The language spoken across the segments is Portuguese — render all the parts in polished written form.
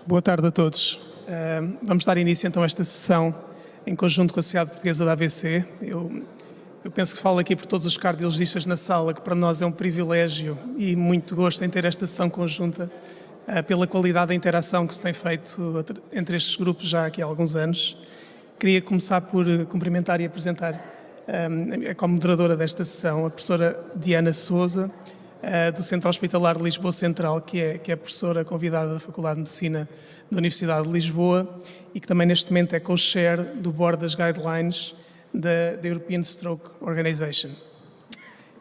Boa tarde a todos. Vamos dar início então a esta sessão em conjunto com a Sociedade Portuguesa da AVC. Eu penso que falo aqui por todos os cardiologistas na sala, que para nós é um privilégio e muito gosto em ter esta sessão conjunta, pela qualidade da interação que se tem feito entre estes grupos já aqui há alguns anos. Queria começar por cumprimentar e apresentar como moderadora desta sessão a professora Diana Sousa, do Centro Hospitalar de Lisboa Central, que é professora convidada da Faculdade de Medicina da Universidade de Lisboa e que também neste momento é co-chair do Board das Guidelines da European Stroke Organization.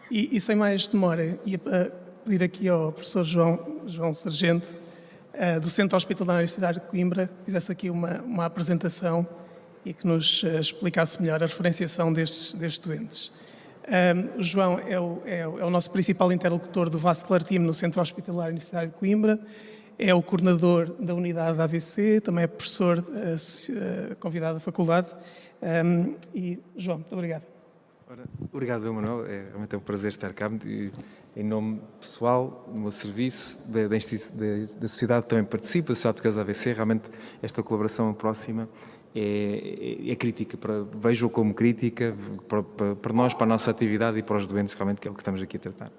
E sem mais demora, ia pedir aqui ao professor João Sargento, do Centro Hospitalar da Universidade de Coimbra, que fizesse aqui uma apresentação e que nos explicasse melhor a referenciação destes doentes. O João é o nosso principal interlocutor do Vascular Team no Centro Hospitalar da Universidade de Coimbra, é o coordenador da unidade da AVC, também é professor convidado da faculdade. E, João, muito obrigado. Obrigado, Emanuel. É realmente um prazer estar cá. Em nome pessoal, do meu serviço, da sociedade que também participa, da Sociedade Portuguesa da AVC, realmente esta colaboração próxima é crítica, vejo-o como crítica para nós, para a nossa atividade e para os doentes, realmente, que é o que estamos aqui a tratar.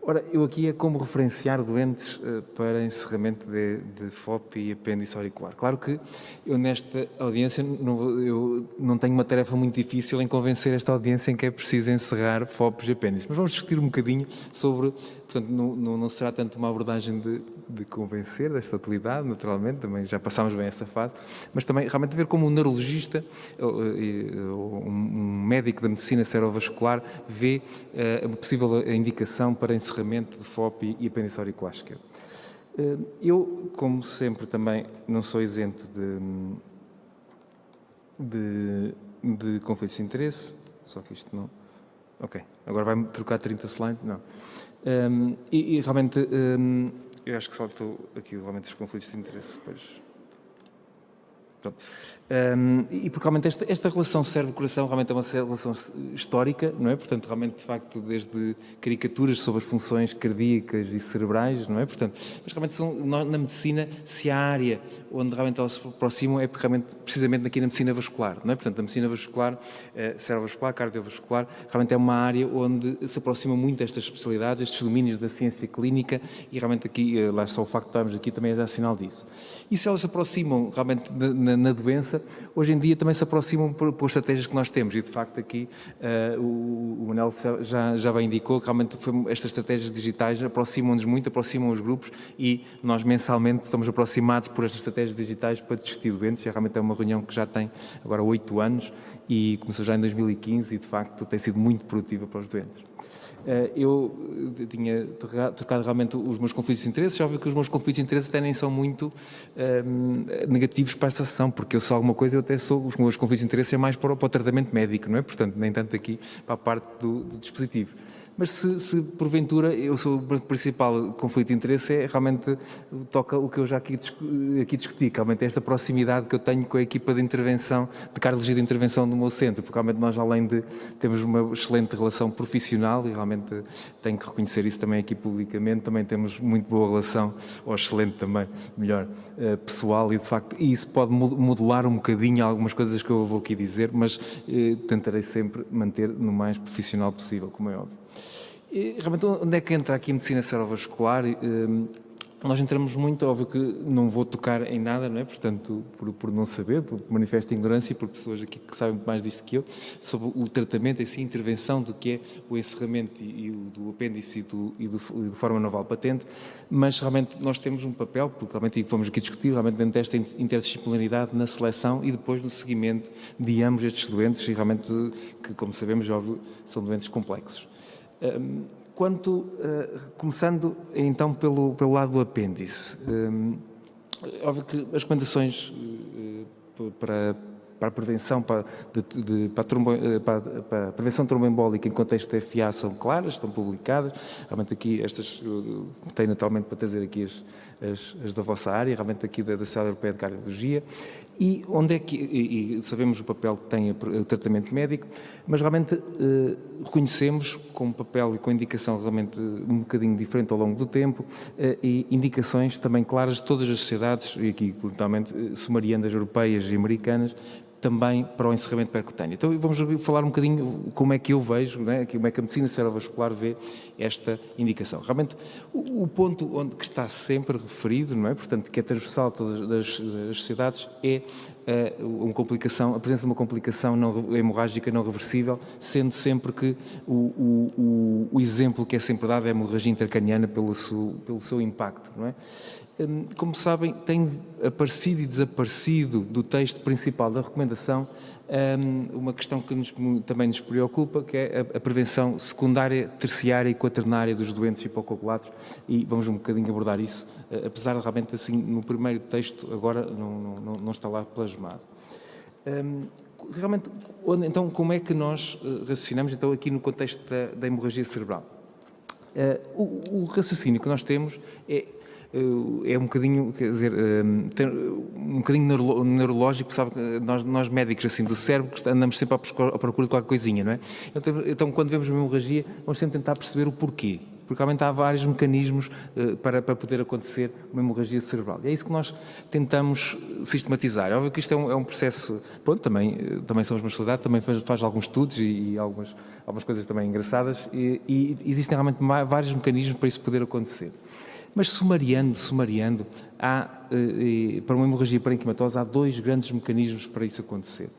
Ora, eu aqui é como referenciar doentes para encerramento de FOP e apêndice auricular. Claro que eu nesta audiência eu não tenho uma tarefa muito difícil em convencer esta audiência em que é preciso encerrar FOPs e apêndices, mas vamos discutir um bocadinho sobre, portanto, não será tanto uma abordagem de convencer desta utilidade, naturalmente, também já passámos bem essa fase, mas também realmente ver como um neurologista, um médico da medicina cerebrovascular vê a possível indicação para encerramento de FOP e apêndice auricular esquerdo. Eu, como sempre, também não sou isento de conflitos de interesse, só que isto não... Ok, agora vai-me trocar 30 slides? Não. E realmente, eu acho que saltou aqui realmente os conflitos de interesse, pois... E porque realmente esta relação cérebro-coração realmente é uma relação histórica, não é? Portanto, realmente, de facto, desde caricaturas sobre as funções cardíacas e cerebrais, não é? Portanto, mas realmente na medicina, se há área onde realmente elas se aproximam é realmente, precisamente aqui na medicina vascular, não é? Portanto, a medicina vascular, cerebrovascular, cardiovascular, realmente é uma área onde se aproxima muito destas especialidades, estes domínios da ciência clínica e realmente aqui, lá só o facto de estarmos aqui também é já sinal disso. E se elas se aproximam realmente na doença, hoje em dia também se aproximam por estratégias que nós temos e de facto aqui o Manel já bem indicou que realmente estas estratégias digitais aproximam-nos muito, aproximam os grupos e nós mensalmente estamos aproximados por estas estratégias digitais para discutir doentes e realmente é uma reunião que já tem agora 8 anos e começou já em 2015 e de facto tem sido muito produtiva para os doentes. Eu tinha trocado realmente os meus conflitos de interesse, já ouvi que os meus conflitos de interesse até nem são muito negativos para esta sessão, porque eu sou alguma coisa, eu até sou, os meus conflitos de interesse é mais para o tratamento médico, não é? Portanto, nem tanto aqui para a parte do dispositivo. Mas se porventura eu sou o principal conflito de interesse é realmente toca o que eu já aqui discuti, que realmente é esta proximidade que eu tenho com a equipa de intervenção, de cardiologia de intervenção do meu centro, porque realmente nós além de termos uma excelente relação profissional e realmente tenho que reconhecer isso também aqui publicamente, também temos muito boa relação, ou excelente também, melhor, pessoal e de facto isso pode modular um bocadinho algumas coisas que eu vou aqui dizer, mas tentarei sempre manter no mais profissional possível, como é óbvio. E, realmente, onde é que entra aqui a medicina cerebrovascular? Nós entramos muito, óbvio que não vou tocar em nada, não é? Portanto, por não saber, por manifesto ignorância e por pessoas aqui que sabem muito mais disto que eu, sobre o tratamento, assim, a intervenção do que é o encerramento e do apêndice e do forma noval patente, mas realmente nós temos um papel, porque realmente vamos aqui discutir, realmente dentro desta interdisciplinaridade na seleção e depois no seguimento de ambos estes doentes, e realmente, que como sabemos, óbvio, são doentes complexos. Começando então pelo lado do apêndice, óbvio que as recomendações para a prevenção, para a prevenção tromboembólica em contexto de FA são claras, estão publicadas. Realmente aqui estas tenho naturalmente para trazer aqui as da vossa área, realmente aqui da Sociedade Europeia de Cardiologia, e onde é que, e sabemos o papel que tem o tratamento médico, mas realmente reconhecemos com papel e com indicação realmente um bocadinho diferente ao longo do tempo, e indicações também claras de todas as sociedades, e aqui totalmente sumariando as europeias e americanas, também para o encerramento percutâneo. Então vamos falar um bocadinho como é que eu vejo, né, como é que a medicina cerebrovascular vê esta indicação. Realmente o ponto onde que está sempre referido, não é? Portanto, que é transversal a todas as sociedades, é a presença de uma complicação hemorrágica não reversível, sendo sempre que o exemplo que é sempre dado é a hemorragia intracraniana pelo seu impacto, não é? Como sabem, tem aparecido e desaparecido do texto principal da recomendação uma questão que também nos preocupa, que é a prevenção secundária, terciária e quaternária dos doentes hipocoagulados, e vamos um bocadinho abordar isso, apesar de realmente assim no primeiro texto agora não está lá plasmado. Realmente, então, como é que nós raciocinamos então aqui no contexto da hemorragia cerebral? O raciocínio que nós temos é um bocadinho, quer dizer, um bocadinho neurológico, sabe? Nós médicos assim do cérebro andamos sempre à procura de qualquer coisinha, não é? Então quando vemos uma hemorragia, vamos sempre tentar perceber o porquê. Porque realmente há vários mecanismos para poder acontecer uma hemorragia cerebral. E é isso que nós tentamos sistematizar. É óbvio que isto é um processo, pronto, também somos uma sociedade, também faz alguns estudos e algumas coisas também engraçadas, e existem realmente vários mecanismos para isso poder acontecer. Mas sumariando, para uma hemorragia parenquimatosa há 2 grandes mecanismos para isso acontecer.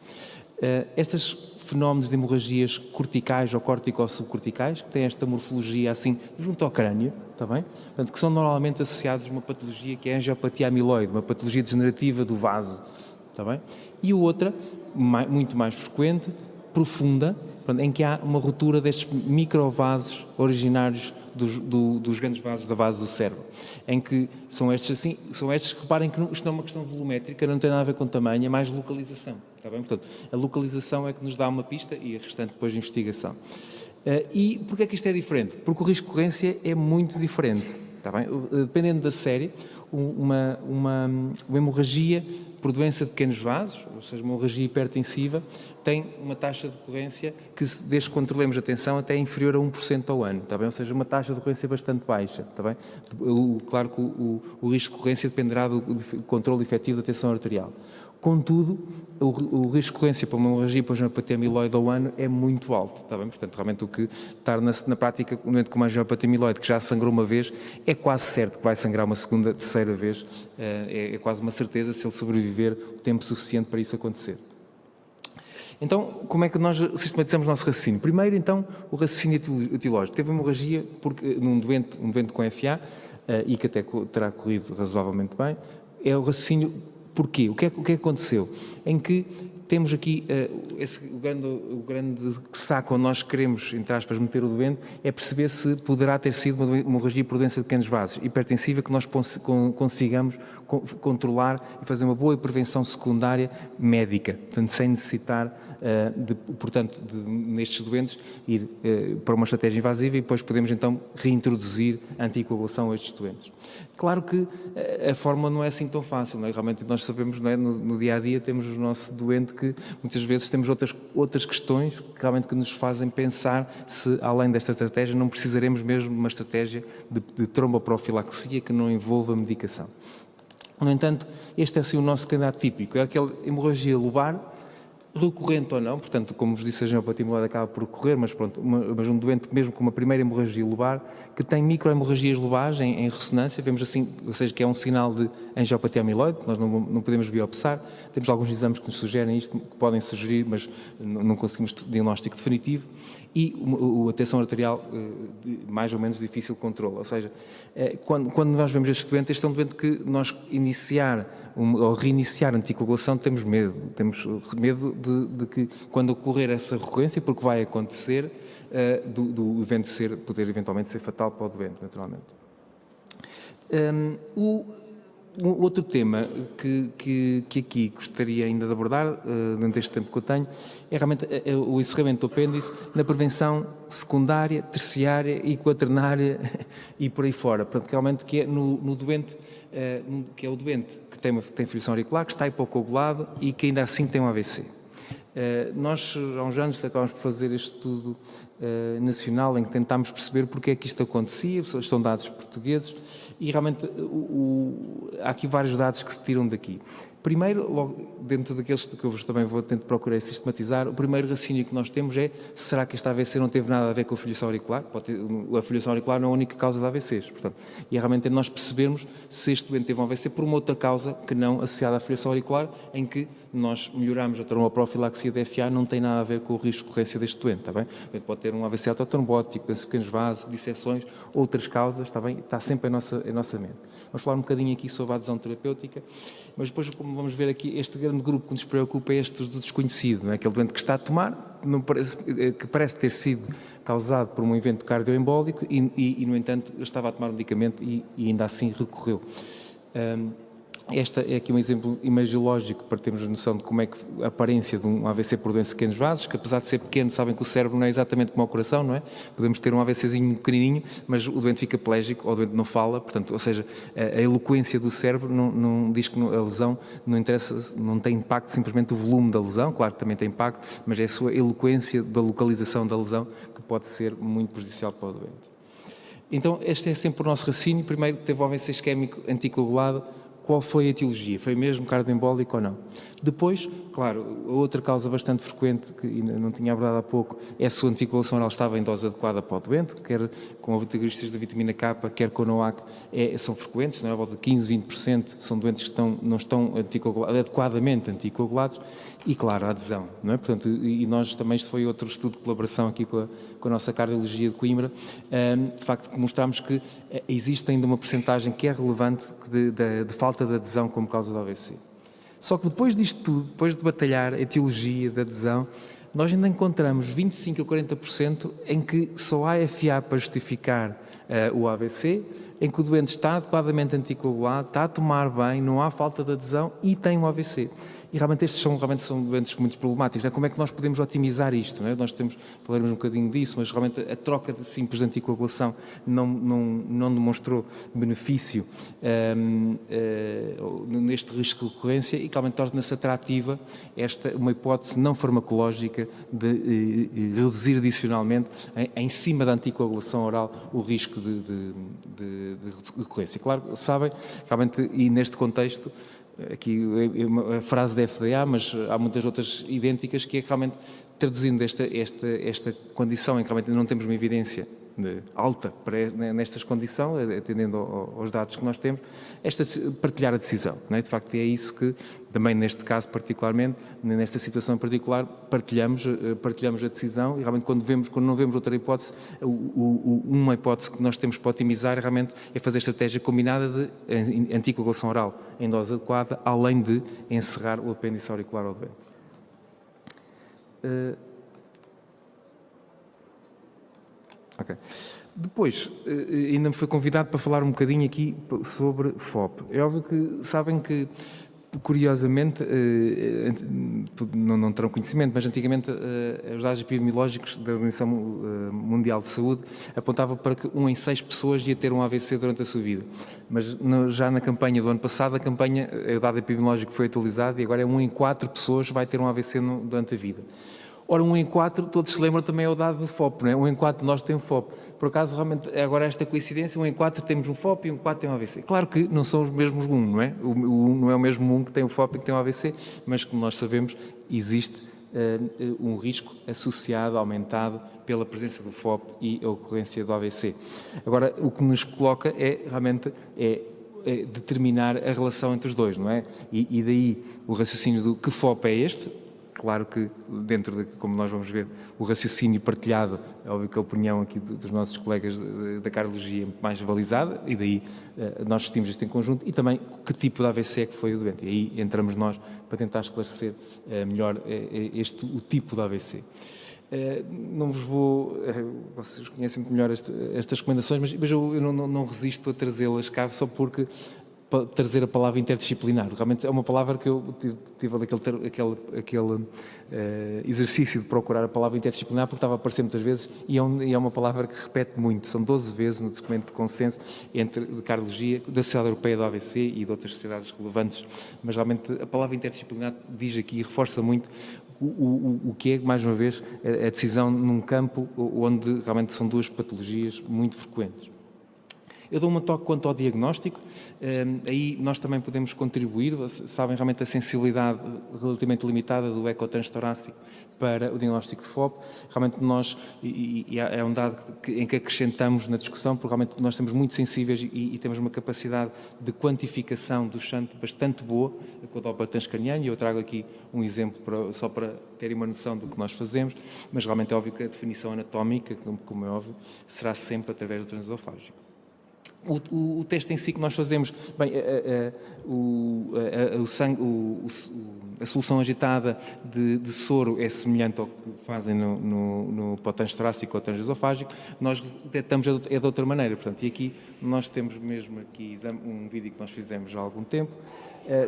Estes fenómenos de hemorragias corticais ou córtico-subcorticais, que têm esta morfologia assim junto ao crânio, está bem? Portanto, que são normalmente associados a uma patologia que é a angiopatia amiloide, uma patologia degenerativa do vaso, está bem? E outra, muito mais frequente, profunda, em que há uma ruptura destes microvasos originários dos grandes vasos da base do cérebro, em que são estes que reparem que isto não é uma questão volumétrica, não tem nada a ver com tamanho, é mais localização, está bem? Portanto, a localização é que nos dá uma pista e a restante depois de investigação. E porquê é que isto é diferente? Porque o risco de ocorrência é muito diferente, está bem? Dependendo da série, uma hemorragia por doença de pequenos vasos, ou seja, uma hemorragia hipertensiva, tem uma taxa de ocorrência que, desde que controlemos a tensão, até é inferior a 1% ao ano, está bem? Ou seja, uma taxa de ocorrência bastante baixa, está bem? Claro que o risco de ocorrência dependerá do controle efetivo da tensão arterial. Contudo, o risco de ocorrência para uma hemorragia por angiopatia amiloide ao ano é muito alto, está bem? Portanto, realmente o que torna-se na prática, no momento com uma angiopatia amiloide que já sangrou uma vez, é quase certo que vai sangrar uma segunda, terceira vez, é quase uma certeza se ele sobreviver o tempo suficiente para isso acontecer. Então, como é que nós sistematizamos o nosso raciocínio? Primeiro, então, o raciocínio etiológico. Teve hemorragia num doente com FA, e que até terá corrido razoavelmente bem. É o raciocínio porquê? O que é que aconteceu? Em que temos aqui o grande saco onde nós queremos, entre aspas, meter o doente, é perceber se poderá ter sido uma hemorragia por doença de pequenos vasos hipertensiva que nós consigamos controlar e fazer uma boa prevenção secundária médica, portanto, sem necessitar, nestes doentes, ir para uma estratégia invasiva e depois podemos então reintroduzir a anticoagulação a estes doentes. Claro que a fórmula não é assim tão fácil, não é? Realmente nós sabemos, não é? No dia-a-dia temos o nosso doente que muitas vezes temos outras questões que realmente que nos fazem pensar se, além desta estratégia, não precisaremos mesmo de uma estratégia de tromboprofilaxia que não envolva medicação. No entanto, este é assim o nosso candidato típico, é aquela hemorragia lobar, recorrente ou não, portanto, como vos disse, a angiopatia amiloide acaba por ocorrer, mas pronto, mas um doente mesmo com uma primeira hemorragia lobar, que tem microhemorragias lobares em ressonância, vemos assim, ou seja, que é um sinal de angiopatia amiloide, nós não podemos biopsar, temos alguns exames que nos sugerem isto, que podem sugerir, mas não conseguimos diagnóstico definitivo, e a tensão arterial mais ou menos difícil de controle, ou seja, quando nós vemos este é um doente que nós ou reiniciar a anticoagulação temos medo de que quando ocorrer essa recorrência, porque vai acontecer, do evento poder eventualmente ser fatal para o doente, naturalmente. Outro tema que aqui gostaria ainda de abordar, dentro deste tempo que eu tenho, é realmente o encerramento do apêndice na prevenção secundária, terciária e quaternária e por aí fora. Portanto, realmente que é no doente, que é o doente que tem fibrilação auricular, que está hipocoagulado e que ainda assim tem um AVC. Nós, há uns anos, acabámos por fazer este estudo nacional em que tentámos perceber porque é que isto acontecia, são dados portugueses, e realmente há aqui vários dados que se tiram daqui. Primeiro, logo dentro daqueles que eu também vou tentar procurar sistematizar, o primeiro raciocínio que nós temos é: será que este AVC não teve nada a ver com a fibrilação auricular? A fibrilação auricular não é a única causa de AVCs, portanto, e é realmente nós percebermos se este doente teve um AVC por uma outra causa que não associada à fibrilação auricular, em que nós melhoramos a tromboprofilaxia da FA, não tem nada a ver com o risco de ocorrência deste doente, está bem? Pode ter um AVC autotrombótico, pequenos vasos, disseções, outras causas, está bem? Está sempre em nossa mente. Vamos falar um bocadinho aqui sobre a adesão terapêutica, mas depois, como vamos ver aqui, este grande grupo que nos preocupa é este do desconhecido, não é? Aquele doente que está a tomar, que parece ter sido causado por um evento cardioembólico e no entanto, estava a tomar medicamento e ainda assim recorreu. Este é aqui um exemplo imagiológico para termos a noção de como é que a aparência de um AVC por doença de pequenos vasos, que apesar de ser pequeno, sabem que o cérebro não é exatamente como o coração, não é? Podemos ter um AVCzinho pequenininho, mas o doente fica plégico, ou o doente não fala, portanto, ou seja, a eloquência do cérebro não diz que a lesão não interessa, não tem impacto, simplesmente o volume da lesão, claro que também tem impacto, mas é a sua eloquência da localização da lesão que pode ser muito prejudicial para o doente. Então, este é sempre o nosso raciocínio. Primeiro, teve o AVC isquémico anticoagulado. Qual foi a etiologia? Foi mesmo cardioembólico ou não? Depois, claro, a outra causa bastante frequente, que ainda não tinha abordado há pouco, é se a anticoagulação oral estava em dose adequada para o doente, quer com antagonistas da vitamina K, quer com o NOAC, são frequentes, não é? A volta de 15, 20% são doentes que não estão adequadamente anticoagulados, e claro, a adesão, não é? Portanto, e nós também, isto foi outro estudo de colaboração aqui com a nossa cardiologia de Coimbra, de facto que mostramos que existe ainda uma percentagem que é relevante de falta de adesão como causa do AVC. Só que depois disto tudo, depois de batalhar a etiologia da adesão, nós ainda encontramos 25% a 40% em que só há FA para justificar o AVC, em que o doente está adequadamente anticoagulado, está a tomar bem, não há falta de adesão e tem um AVC. E realmente estes são doentes muito problemáticos. Como é que nós podemos otimizar isto? Não é? Nós falaremos um bocadinho disso, mas realmente a troca de simples de anticoagulação não demonstrou benefício neste risco de ocorrência e realmente torna-se atrativa uma hipótese não farmacológica de reduzir adicionalmente, em cima da anticoagulação oral, o risco de ocorrência. Claro, sabem, realmente, e neste contexto, aqui a frase da FDA, mas há muitas outras idênticas, que é realmente traduzindo esta condição em que realmente não temos uma evidência alta nestas condições, atendendo aos dados que nós temos, partilhar a decisão. Não é? De facto, é isso que, também neste caso particularmente, nesta situação em particular, partilhamos a decisão e realmente quando não vemos outra hipótese, uma hipótese que nós temos para otimizar realmente é fazer a estratégia combinada de anticoagulação oral em dose adequada, além de encerrar o apêndice auricular ao doente. Okay. Depois, ainda me foi convidado para falar um bocadinho aqui sobre FOP. É óbvio que sabem que, curiosamente, não terão conhecimento, mas antigamente os dados epidemiológicos da Organização Mundial de Saúde apontavam para que 1 em 6 pessoas ia ter um AVC durante a sua vida. Mas já na campanha do ano passado, o dado epidemiológico foi atualizado e agora é 1 em 4 pessoas vai ter um AVC durante a vida. Ora, 1 em 4, todos se lembram também é o dado do FOP, não é? 1 em 4 nós temos FOP. Por acaso, realmente, agora esta coincidência, 1 em 4 temos um FOP e 1 em 4 tem um AVC. Claro que não são os mesmos 1, não é? O 1 não é o mesmo 1 que tem o FOP e que tem um AVC, mas como nós sabemos, existe um risco associado, aumentado, pela presença do FOP e a ocorrência do AVC. Agora, o que nos coloca realmente determinar a relação entre os dois, não é? E daí o raciocínio do que FOP é este. Claro que dentro de, como nós vamos ver, o raciocínio partilhado, é óbvio que a opinião aqui dos nossos colegas da cardiologia é mais balizada e daí nós discutimos isto em conjunto e também que tipo de AVC é que foi o doente. E aí entramos nós para tentar esclarecer melhor o tipo de AVC. Não vos vou... vocês conhecem muito melhor estas recomendações, mas eu não resisto a trazê-las cá só porque trazer a palavra interdisciplinar. Realmente é uma palavra que eu tive aquele exercício de procurar a palavra interdisciplinar, porque estava a aparecer muitas vezes, e é uma palavra que se repete muito. São 12 vezes no documento de consenso de cardiologia da Sociedade Europeia do AVC e de outras sociedades relevantes, mas realmente a palavra interdisciplinar diz aqui e reforça muito o que é, mais uma vez, a decisão num campo onde realmente são duas patologias muito frequentes. Eu dou uma toque quanto ao diagnóstico, aí nós também podemos contribuir, sabem realmente a sensibilidade relativamente limitada do ecotranstorácico para o diagnóstico de FOP, realmente nós, e é um dado em que acrescentamos na discussão, porque realmente nós somos muito sensíveis e temos uma capacidade de quantificação do shunt bastante boa com o Doppler transcraniano, e eu trago aqui um exemplo só para terem uma noção do que nós fazemos, mas realmente é óbvio que a definição anatómica, como é óbvio, será sempre através do transesofágico. O teste em si que nós fazemos, bem, a solução agitada de soro é semelhante ao que fazem no potente torácico ou transesofágico, nós detectamos de outra maneira, portanto, e aqui nós temos mesmo aqui um vídeo que nós fizemos há algum tempo.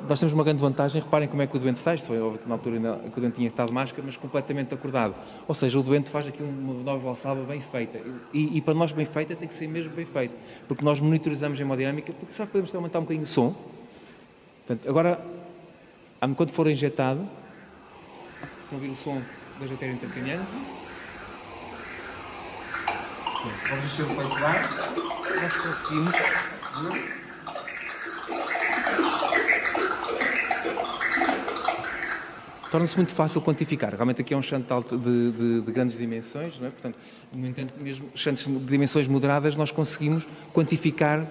Nós temos uma grande vantagem, reparem como é que o doente está, isto foi óbvio que na altura que o doente tinha estado de máscara, mas completamente acordado, ou seja, o doente faz aqui uma nova valsalva bem feita, e para nós bem feita tem que ser mesmo bem feita, porque nós monitorizamos a hemodinâmica, porque só podemos aumentar um bocadinho o som. Portanto, agora, quando for injetado, estão a ouvir o som da artéria intracraniana. Vamos encher o peito de ar. Nós conseguimos. Torna-se muito fácil quantificar. Realmente aqui é um shunt de grandes dimensões, não é? Portanto, no entanto, mesmo shunts de dimensões moderadas, nós conseguimos quantificar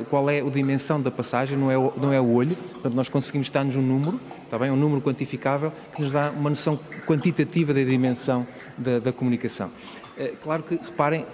qual é a dimensão da passagem, não é o olho. Portanto, nós conseguimos dar-nos um número, está bem? Um número quantificável que nos dá uma noção quantitativa da dimensão da comunicação. Claro que, reparem,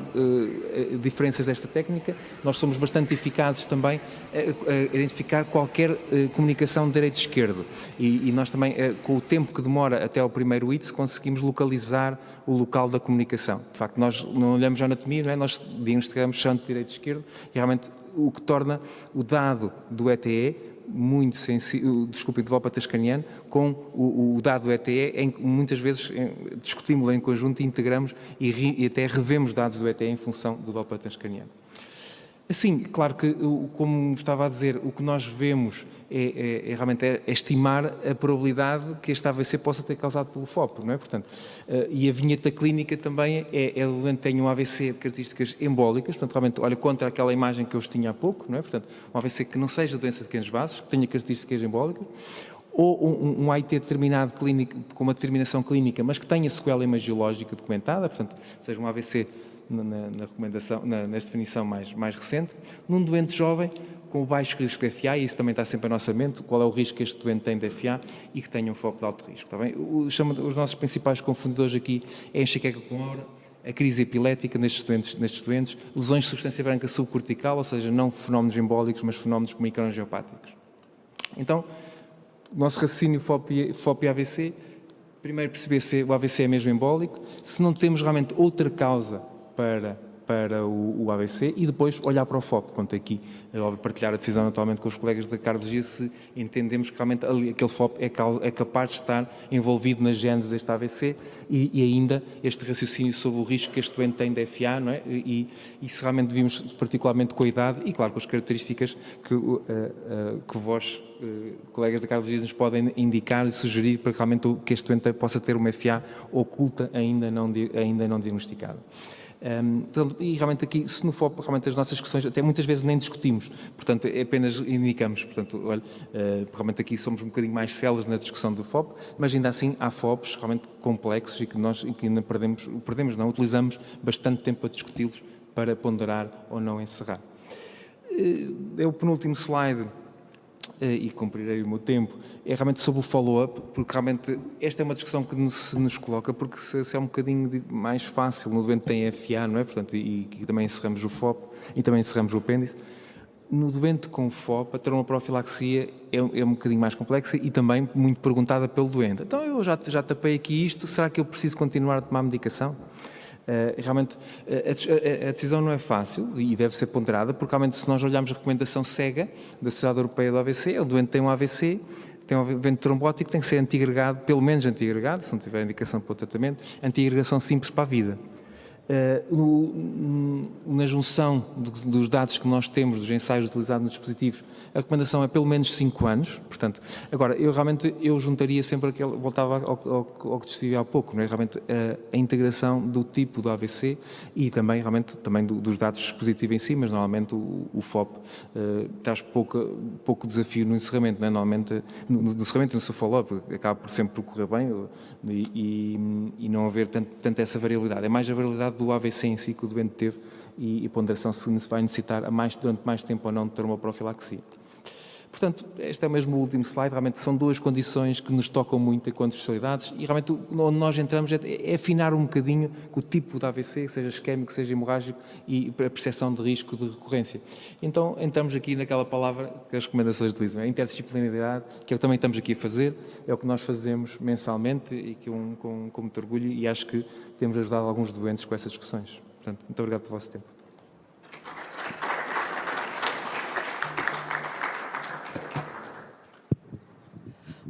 diferenças desta técnica, nós somos bastante eficazes também a identificar qualquer comunicação de direito-esquerdo e nós também, com o tempo que demora até ao primeiro ITS, conseguimos localizar o local da comunicação. De facto, nós não olhamos a anatomia, não é? Nós diagnosticamos shunt de direito-esquerdo e realmente o que torna o dado do ETE muito sensível, do Doppler transcraniano, com o dado do ETE, em que muitas vezes discutimos-lo em conjunto e integramos e até revemos dados do ETE em função do Doppler transcraniano. Assim, claro que, como estava a dizer, o que nós vemos realmente é estimar a probabilidade que este AVC possa ter causado pelo FOP, não é? Portanto, e a vinheta clínica também o doente tem um AVC de características embólicas, portanto, realmente, olha, contra aquela imagem que eu vos tinha há pouco, não é? Portanto, um AVC que não seja doença de pequenos vasos, que tenha características embólicas, ou um AIT determinado clínico, com uma determinação clínica, mas que tenha sequela imagiológica documentada, portanto, seja um AVC na recomendação, na definição mais recente, num doente jovem com baixo risco de FA, e isso também está sempre à nossa mente, qual é o risco que este doente tem de FA e que tenha um foco de alto risco. Está bem? Os nossos principais confundidores aqui é a enxaqueca com aura, a crise epilética nestes doentes, lesões de substância branca subcortical, ou seja, não fenómenos embólicos, mas fenómenos microangiopáticos. Então, o nosso raciocínio FOP e AVC, primeiro perceber se o AVC é mesmo embólico, se não temos realmente outra causa para o AVC e depois olhar para o FOP. Quanto aqui, é óbvio, partilhar a decisão atualmente com os colegas da cardiologia se entendemos que realmente aquele FOP é capaz de estar envolvido na gênese deste AVC e ainda este raciocínio sobre o risco que este doente tem de FA, não é? E se realmente vimos particularmente com a idade e, claro, com as características que vós, colegas da cardiologia, nos podem indicar e sugerir para que realmente que este doente possa ter uma FA oculta ainda não diagnosticada. E realmente aqui, se no FOP, realmente as nossas questões até muitas vezes nem discutimos, portanto, apenas indicamos, portanto, olha, realmente aqui somos um bocadinho mais céleres na discussão do FOP, mas ainda assim há FOPs realmente complexos e que ainda utilizamos bastante tempo a discuti-los para ponderar ou não encerrar. É o penúltimo slide, e cumprirei o meu tempo, é realmente sobre o follow-up, porque realmente esta é uma discussão que se nos coloca, porque se é um bocadinho mais fácil, no doente tem FA, não é? Portanto, e também encerramos o FOP e também encerramos o apêndice. No doente com FOP, a ter uma profilaxia é um bocadinho mais complexa e também muito perguntada pelo doente. Então, eu já tapei aqui isto, será que eu preciso continuar a tomar medicação? Realmente, a decisão não é fácil e deve ser ponderada, porque realmente se nós olharmos a recomendação cega da Sociedade Europeia do AVC, o doente tem um AVC, tem um evento trombótico, tem que ser antiagregado, pelo menos antiagregado, se não tiver indicação para o tratamento, antiagregação simples para a vida. Na junção dos dados que nós temos, dos ensaios utilizados nos dispositivos, a recomendação é pelo menos 5 anos. Portanto, agora, eu juntaria sempre voltava ao que discuti há pouco, não é? Realmente a integração do tipo do AVC e também dos dados do dispositivo em si, mas normalmente o FOP traz pouco desafio no encerramento, não é? Normalmente no encerramento e no seu follow-up acaba por sempre correr bem e não haver tanto essa variabilidade. É mais a variabilidade do AVC em si que o doente teve e ponderação se vai necessitar durante mais tempo ou não de ter uma profilaxia. Portanto, este é mesmo o último slide, realmente são duas condições que nos tocam muito enquanto especialidades e realmente onde nós entramos é afinar um bocadinho o tipo de AVC, seja isquémico, seja hemorrágico e a percepção de risco de recorrência. Então, entramos aqui naquela palavra que as recomendações utilizam, a interdisciplinaridade, que é o que também estamos aqui a fazer, é o que nós fazemos mensalmente e que com muito orgulho e acho que temos ajudado alguns doentes com essas discussões. Portanto, muito obrigado pelo vosso tempo.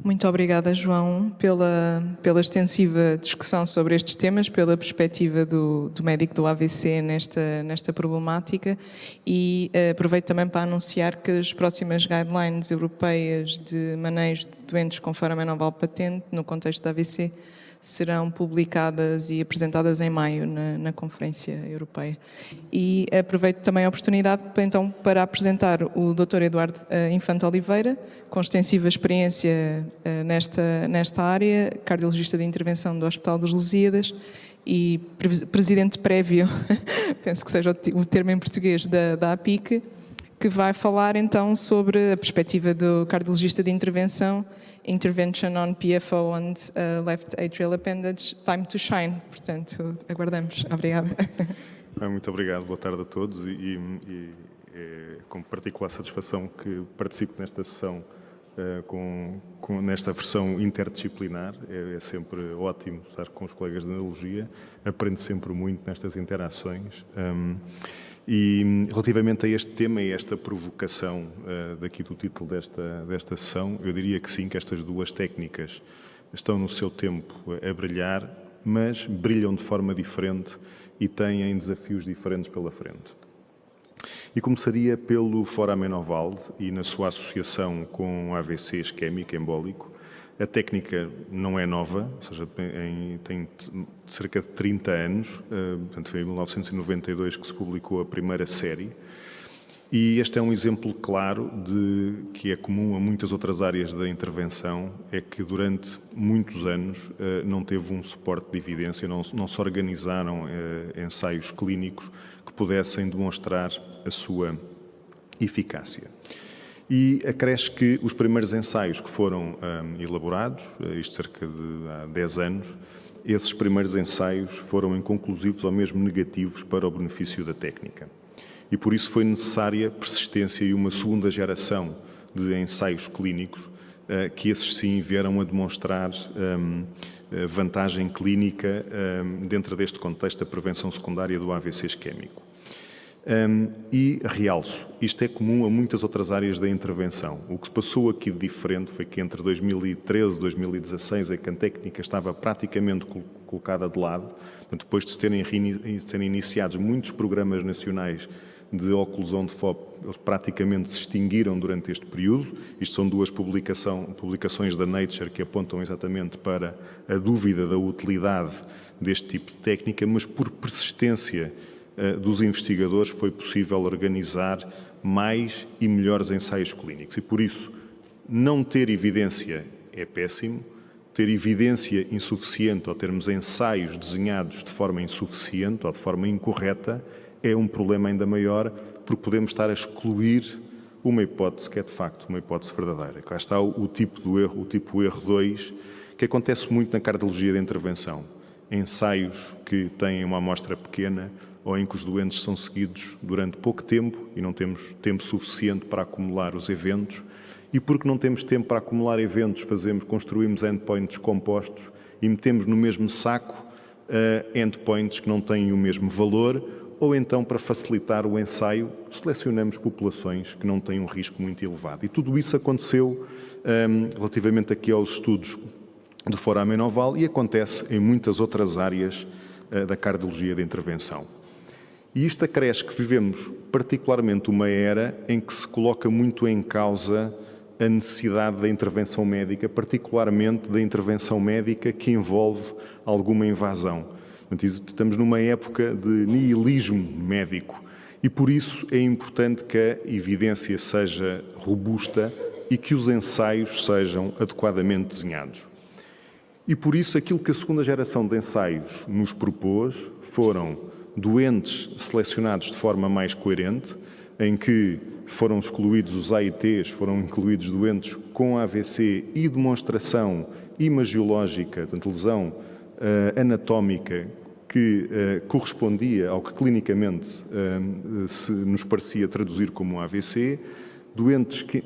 Muito obrigada, João, pela extensiva discussão sobre estes temas, pela perspectiva do médico do AVC nesta problemática e aproveito também para anunciar que as próximas guidelines europeias de manejo de doentes com foramen patente no contexto da AVC serão publicadas e apresentadas em maio na Conferência Europeia. E aproveito também a oportunidade para apresentar o Dr. Eduardo Infante Oliveira, com extensiva experiência nesta área, cardiologista de intervenção do Hospital dos Lusíadas e presidente prévio, penso que seja o termo em português, da APIC, que vai falar então sobre a perspectiva do cardiologista de intervenção, Intervention on PFO and Left Atrial Appendage, Time to Shine. Portanto, aguardamos. Obrigada. Muito obrigado, boa tarde a todos e é com particular satisfação que participo nesta sessão nesta versão interdisciplinar. É sempre ótimo estar com os colegas de neurologia, aprendo sempre muito nestas interações. E relativamente a este tema e esta provocação daqui do título desta sessão, eu diria que sim, que estas duas técnicas estão no seu tempo a brilhar, mas brilham de forma diferente e têm desafios diferentes pela frente. E começaria pelo foramen valve e na sua associação com AVC isquémico embólico. A técnica não é nova, ou seja, tem cerca de 30 anos, portanto foi em 1992 que se publicou a primeira série, e este é um exemplo claro que é comum a muitas outras áreas da intervenção, é que durante muitos anos não teve um suporte de evidência, não se organizaram ensaios clínicos que pudessem demonstrar a sua eficácia. E acresce que os primeiros ensaios que foram elaborados, isto cerca de há 10 anos, esses primeiros ensaios foram inconclusivos ou mesmo negativos para o benefício da técnica. E por isso foi necessária persistência e uma segunda geração de ensaios clínicos que esses sim vieram a demonstrar vantagem clínica dentro deste contexto da prevenção secundária do AVC isquémico. E realço, isto é comum a muitas outras áreas da intervenção. O que se passou aqui de diferente foi que entre 2013 e 2016 a técnica estava praticamente colocada de lado, depois de se terem iniciados muitos programas nacionais de oclusão de FOP, eles praticamente se extinguiram durante este período. Isto são duas publicações da Nature que apontam exatamente para a dúvida da utilidade deste tipo de técnica, mas por persistência dos investigadores foi possível organizar mais e melhores ensaios clínicos. E por isso, não ter evidência é péssimo, ter evidência insuficiente ou termos ensaios desenhados de forma insuficiente ou de forma incorreta é um problema ainda maior, porque podemos estar a excluir uma hipótese que é de facto uma hipótese verdadeira. Cá está o tipo do erro, o tipo erro 2, que acontece muito na cardiologia de intervenção. Ensaios que têm uma amostra pequena ou em que os doentes são seguidos durante pouco tempo e não temos tempo suficiente para acumular os eventos. E porque não temos tempo para acumular eventos, construímos endpoints compostos e metemos no mesmo saco endpoints que não têm o mesmo valor, ou então, para facilitar o ensaio, selecionamos populações que não têm um risco muito elevado. E tudo isso aconteceu relativamente aqui aos estudos do foramen oval e acontece em muitas outras áreas da cardiologia de intervenção. E isto acresce que vivemos particularmente uma era em que se coloca muito em causa a necessidade da intervenção médica, particularmente da intervenção médica que envolve alguma invasão. Estamos numa época de nihilismo médico e por isso é importante que a evidência seja robusta e que os ensaios sejam adequadamente desenhados. E por isso aquilo que a segunda geração de ensaios nos propôs foram doentes selecionados de forma mais coerente, em que foram excluídos os AITs, foram incluídos doentes com AVC e demonstração imagiológica, portanto, lesão anatómica que correspondia ao que clinicamente se nos parecia traduzir como AVC, doentes que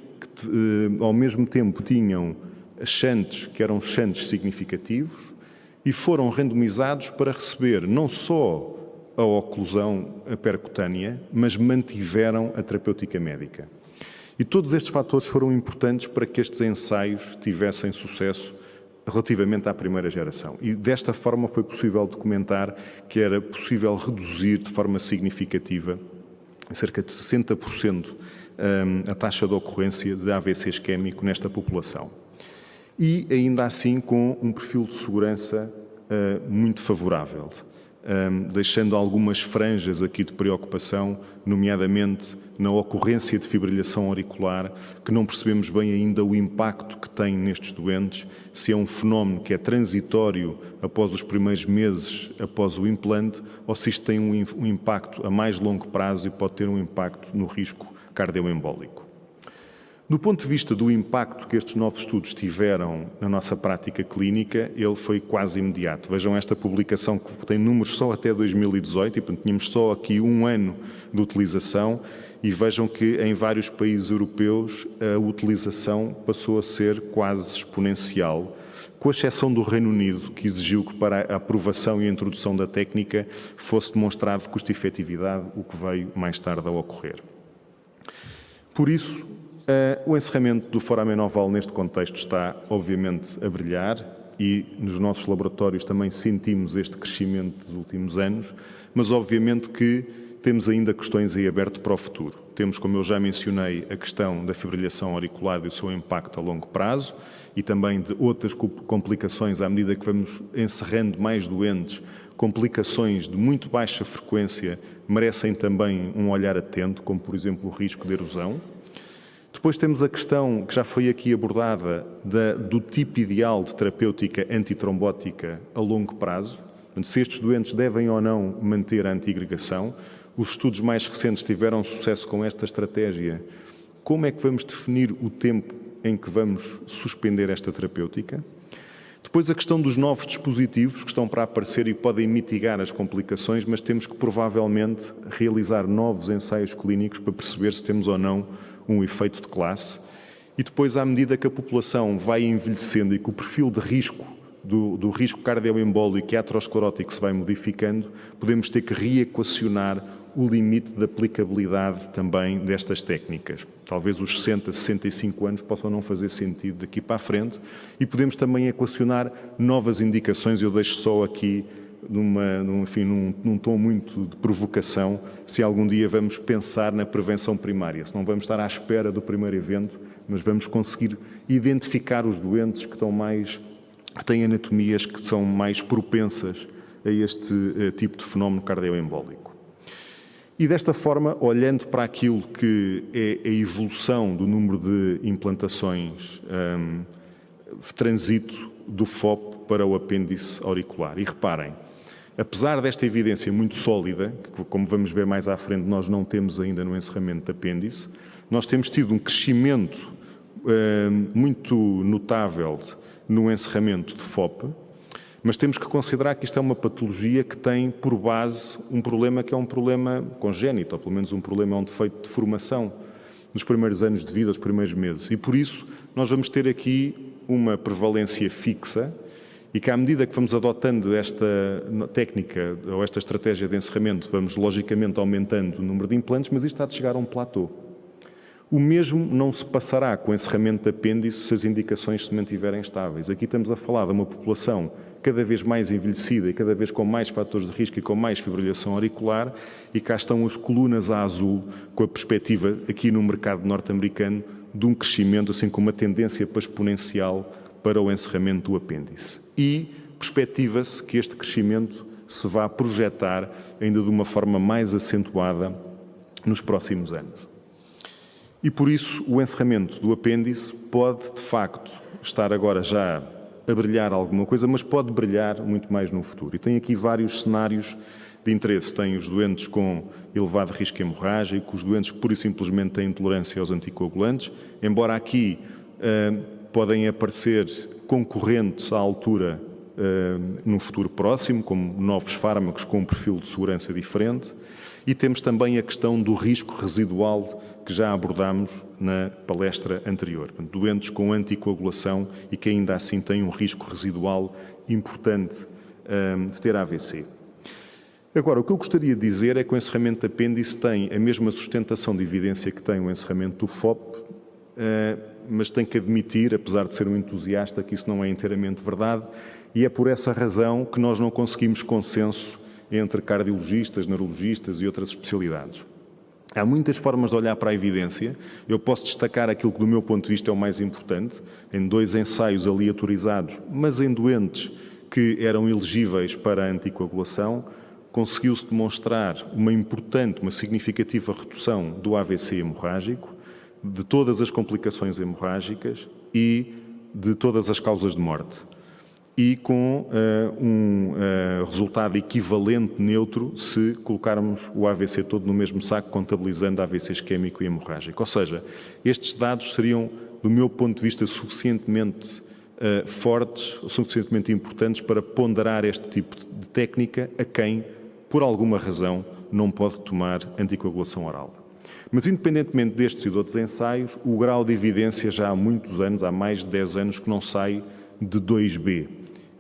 ao mesmo tempo tinham shunts, que eram shunts significativos, e foram randomizados para receber não só a oclusão percutânea, mas mantiveram a terapêutica médica. E todos estes fatores foram importantes para que estes ensaios tivessem sucesso relativamente à primeira geração. E desta forma foi possível documentar que era possível reduzir de forma significativa, cerca de 60%, a taxa de ocorrência de AVC isquémico nesta população. E ainda assim com um perfil de segurança muito favorável, deixando algumas franjas aqui de preocupação, nomeadamente na ocorrência de fibrilhação auricular, que não percebemos bem ainda o impacto que tem nestes doentes, se é um fenómeno que é transitório após os primeiros meses após o implante, ou se isto tem um impacto a mais longo prazo e pode ter um impacto no risco cardioembólico. Do ponto de vista do impacto que estes novos estudos tiveram na nossa prática clínica, ele foi quase imediato. Vejam esta publicação que tem números só até 2018, e portanto tínhamos só aqui um ano de utilização, e vejam que em vários países europeus a utilização passou a ser quase exponencial, com exceção do Reino Unido, que exigiu que para a aprovação e a introdução da técnica fosse demonstrado custo-efetividade, o que veio mais tarde a ocorrer. Por isso, o encerramento do foramen oval neste contexto está, obviamente, a brilhar e nos nossos laboratórios também sentimos este crescimento dos últimos anos, mas obviamente que temos ainda questões em aberto para o futuro. Temos, como eu já mencionei, a questão da fibrilhação auricular e o seu impacto a longo prazo e também de outras complicações à medida que vamos encerrando mais doentes. Complicações de muito baixa frequência merecem também um olhar atento, como por exemplo o risco de erosão. Depois temos a questão que já foi aqui abordada do tipo ideal de terapêutica antitrombótica a longo prazo. Portanto, se estes doentes devem ou não manter a antiagregação. Os estudos mais recentes tiveram sucesso com esta estratégia. Como é que vamos definir o tempo em que vamos suspender esta terapêutica? Depois a questão dos novos dispositivos que estão para aparecer e podem mitigar as complicações, mas temos que provavelmente realizar novos ensaios clínicos para perceber se temos ou não um efeito de classe. E depois, à medida que a população vai envelhecendo e que o perfil de risco do risco cardioembólico e aterosclerótico se vai modificando, podemos ter que reequacionar o limite de aplicabilidade também destas técnicas. Talvez os 60, 65 anos possam não fazer sentido daqui para a frente e podemos também equacionar novas indicações. Eu deixo só aqui, num tom muito de provocação, se algum dia vamos pensar na prevenção primária. Se não vamos estar à espera do primeiro evento, mas vamos conseguir identificar os doentes que têm anatomias que são mais propensas a este tipo de fenómeno cardioembólico. E desta forma, olhando para aquilo que é a evolução do número de implantações, transito do FOP para o apêndice auricular. E reparem, apesar desta evidência muito sólida, que como vamos ver mais à frente nós não temos ainda no encerramento de apêndice, nós temos tido um crescimento muito notável no encerramento de FOP, mas temos que considerar que isto é uma patologia que tem por base um problema que é um problema congénito, ou pelo menos um problema, um defeito de formação nos primeiros anos de vida, os primeiros meses. E por isso nós vamos ter aqui uma prevalência fixa e que à medida que vamos adotando esta técnica ou esta estratégia de encerramento, vamos logicamente aumentando o número de implantes, mas isto há de chegar a um platô. O mesmo não se passará com o encerramento de apêndice se as indicações se mantiverem estáveis. Aqui estamos a falar de uma população cada vez mais envelhecida e cada vez com mais fatores de risco e com mais fibrilação auricular, e cá estão as colunas a azul com a perspectiva aqui no mercado norte-americano de um crescimento, assim com uma tendência exponencial para o encerramento do apêndice. E perspectiva-se que este crescimento se vá projetar ainda de uma forma mais acentuada nos próximos anos. E por isso o encerramento do apêndice pode, de facto, estar agora já a brilhar alguma coisa, mas pode brilhar muito mais no futuro. E tem aqui vários cenários de interesse. Tem os doentes com elevado risco hemorrágico, os doentes que pura e simplesmente têm intolerância aos anticoagulantes, embora aqui podem aparecer concorrentes à altura no futuro próximo, como novos fármacos com um perfil de segurança diferente. E temos também a questão do risco residual que já abordámos na palestra anterior. Portanto, doentes com anticoagulação e que ainda assim têm um risco residual importante de ter AVC. Agora, o que eu gostaria de dizer é que o encerramento de apêndice tem a mesma sustentação de evidência que tem o encerramento do FOP, mas tenho que admitir, apesar de ser um entusiasta, que isso não é inteiramente verdade, e é por essa razão que nós não conseguimos consenso entre cardiologistas, neurologistas e outras especialidades. Há muitas formas de olhar para a evidência. Eu posso destacar aquilo que, do meu ponto de vista, é o mais importante, em 2 ensaios aleatorizados, mas em doentes que eram elegíveis para a anticoagulação, conseguiu-se demonstrar uma importante, uma significativa redução do AVC hemorrágico, de todas as complicações hemorrágicas e de todas as causas de morte, e com um resultado equivalente neutro se colocarmos o AVC todo no mesmo saco, contabilizando AVC isquémico e hemorrágico. Ou seja, estes dados seriam, do meu ponto de vista, suficientemente fortes, suficientemente importantes para ponderar este tipo de técnica a quem, por alguma razão, não pode tomar anticoagulação oral. Mas, independentemente destes e de outros ensaios, o grau de evidência já há muitos anos, há mais de 10 anos, que não sai de 2B.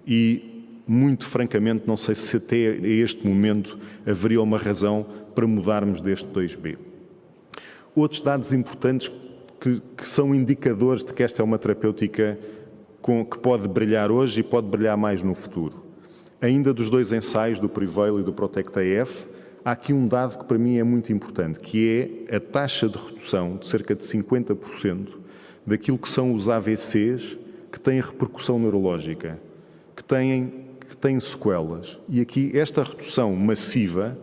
E, muito francamente, não sei se até a este momento haveria uma razão para mudarmos deste 2B. Outros dados importantes que são indicadores de que esta é uma terapêutica que pode brilhar hoje e pode brilhar mais no futuro. Ainda dos 2 ensaios, do Prevail e do Protect-AF, há aqui um dado que para mim é muito importante, que é a taxa de redução de cerca de 50% daquilo que são os AVCs que têm repercussão neurológica, que têm sequelas. E aqui esta redução massiva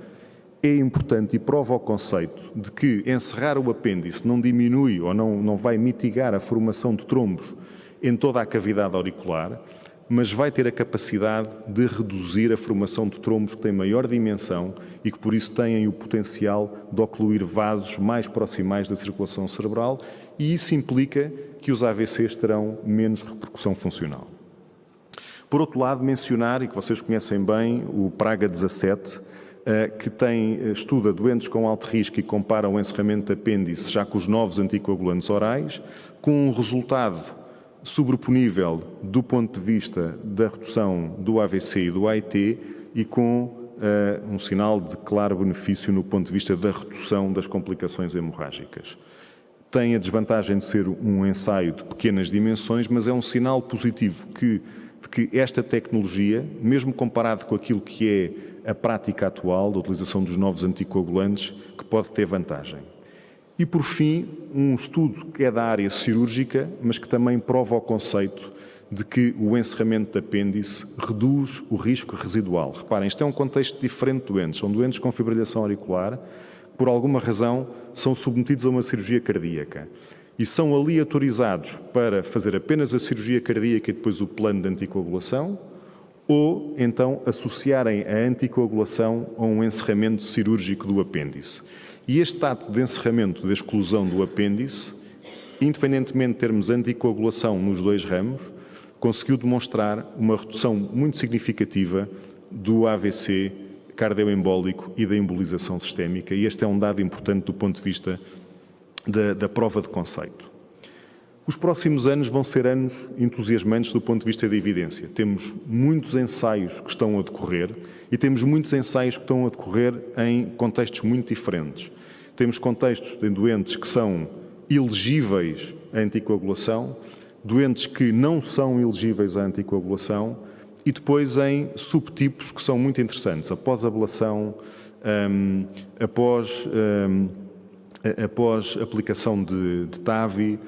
é importante e prova o conceito de que encerrar o apêndice não diminui ou não vai mitigar a formação de trombos em toda a cavidade auricular, mas vai ter a capacidade de reduzir a formação de trombos que têm maior dimensão e que por isso têm o potencial de ocluir vasos mais proximais da circulação cerebral, e isso implica que os AVCs terão menos repercussão funcional. Por outro lado, mencionar, e que vocês conhecem bem, o Praga 17, que estuda doentes com alto risco e compara o encerramento de apêndice já com os novos anticoagulantes orais, com um resultado sobreponível do ponto de vista da redução do AVC e do AIT e com um sinal de claro benefício no ponto de vista da redução das complicações hemorrágicas. Tem a desvantagem de ser um ensaio de pequenas dimensões, mas é um sinal positivo de que esta tecnologia, mesmo comparado com aquilo que é a prática atual da utilização dos novos anticoagulantes, que pode ter vantagem. E, por fim, um estudo que é da área cirúrgica, mas que também prova o conceito de que o encerramento de apêndice reduz o risco residual. Reparem, isto é um contexto diferente de doentes. São doentes com fibrilação auricular, que por alguma razão são submetidos a uma cirurgia cardíaca e são aleatorizados para fazer apenas a cirurgia cardíaca e depois o plano de anticoagulação, ou então associarem a anticoagulação a um encerramento cirúrgico do apêndice. E este ato de encerramento, de exclusão do apêndice, independentemente de termos anticoagulação nos 2 ramos, conseguiu demonstrar uma redução muito significativa do AVC cardioembólico e da embolização sistémica, e este é um dado importante do ponto de vista da prova de conceito. Os próximos anos vão ser anos entusiasmantes do ponto de vista da evidência. Temos muitos ensaios que estão a decorrer e temos muitos ensaios que estão a decorrer em contextos muito diferentes. Temos contextos de doentes que são elegíveis à anticoagulação, doentes que não são elegíveis à anticoagulação e depois em subtipos que são muito interessantes, após ablação, após aplicação de TAVI,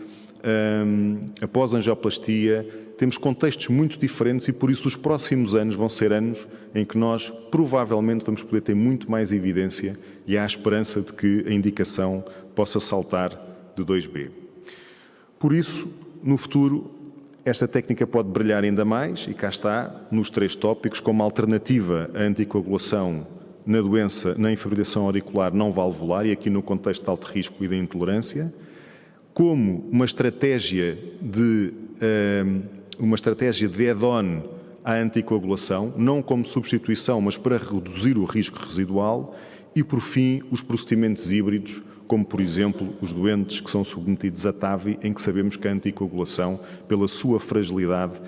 após angioplastia. Temos contextos muito diferentes e por isso os próximos anos vão ser anos em que nós provavelmente vamos poder ter muito mais evidência e há a esperança de que a indicação possa saltar de 2B. Por isso, no futuro, esta técnica pode brilhar ainda mais e cá está, nos 3 tópicos, como alternativa à anticoagulação na doença, na infibrilação auricular não valvular e aqui no contexto de alto risco e da intolerância, como uma estratégia de add-on à anticoagulação, não como substituição, mas para reduzir o risco residual e, por fim, os procedimentos híbridos, como, por exemplo, os doentes que são submetidos a TAVI, em que sabemos que a anticoagulação, pela sua fragilidade,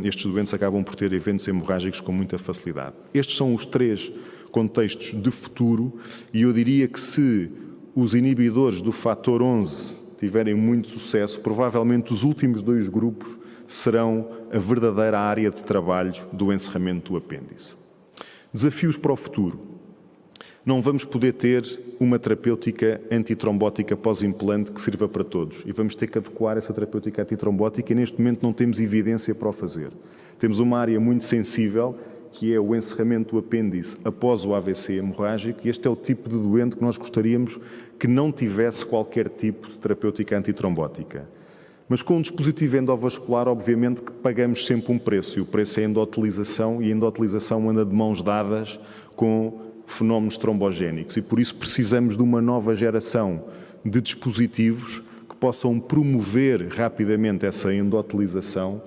estes doentes acabam por ter eventos hemorrágicos com muita facilidade. Estes são os 3 contextos de futuro e eu diria que se os inibidores do fator 11 tiverem muito sucesso, provavelmente os últimos 2 grupos serão a verdadeira área de trabalho do encerramento do apêndice. Desafios para o futuro. Não vamos poder ter uma terapêutica antitrombótica pós-implante que sirva para todos e vamos ter que adequar essa terapêutica antitrombótica e neste momento não temos evidência para o fazer. Temos uma área muito sensível que é o encerramento do apêndice após o AVC hemorrágico e este é o tipo de doente que nós gostaríamos que não tivesse qualquer tipo de terapêutica antitrombótica. Mas com um dispositivo endovascular, obviamente que pagamos sempre um preço e o preço é a endotelização e a endotelização anda de mãos dadas com fenómenos trombogénicos e por isso precisamos de uma nova geração de dispositivos que possam promover rapidamente essa endotelização,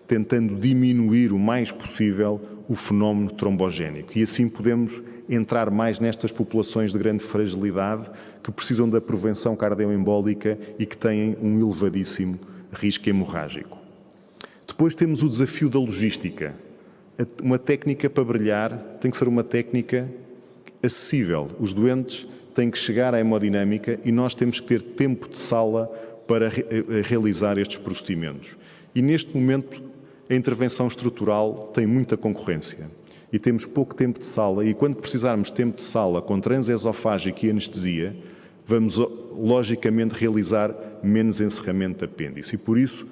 tentando diminuir o mais possível o fenómeno trombogénico. E assim podemos entrar mais nestas populações de grande fragilidade que precisam da prevenção cardioembólica e que têm um elevadíssimo risco hemorrágico. Depois temos o desafio da logística. Uma técnica para brilhar tem que ser uma técnica acessível. Os doentes têm que chegar à hemodinâmica e nós temos que ter tempo de sala para realizar estes procedimentos. E neste momento a intervenção estrutural tem muita concorrência e temos pouco tempo de sala e quando precisarmos de tempo de sala com transesofágico e anestesia, vamos logicamente realizar menos encerramento de apêndice e por isso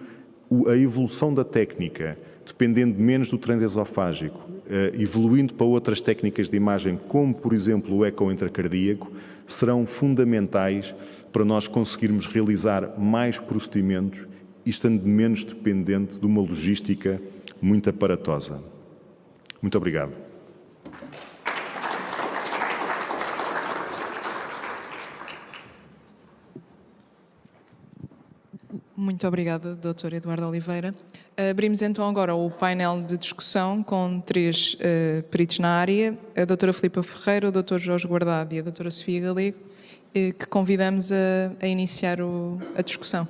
a evolução da técnica, dependendo menos do transesofágico, evoluindo para outras técnicas de imagem, como por exemplo o eco intracardíaco, serão fundamentais para nós conseguirmos realizar mais procedimentos e estando menos dependente de uma logística muito aparatosa. Muito obrigado. Muito obrigada, Dr. Eduardo Oliveira. Abrimos então agora o painel de discussão com 3 peritos na área, a doutora Filipa Ferreira, o Dr. Jorge Guardado e a doutora Sofia Galego, que convidamos a iniciar a discussão.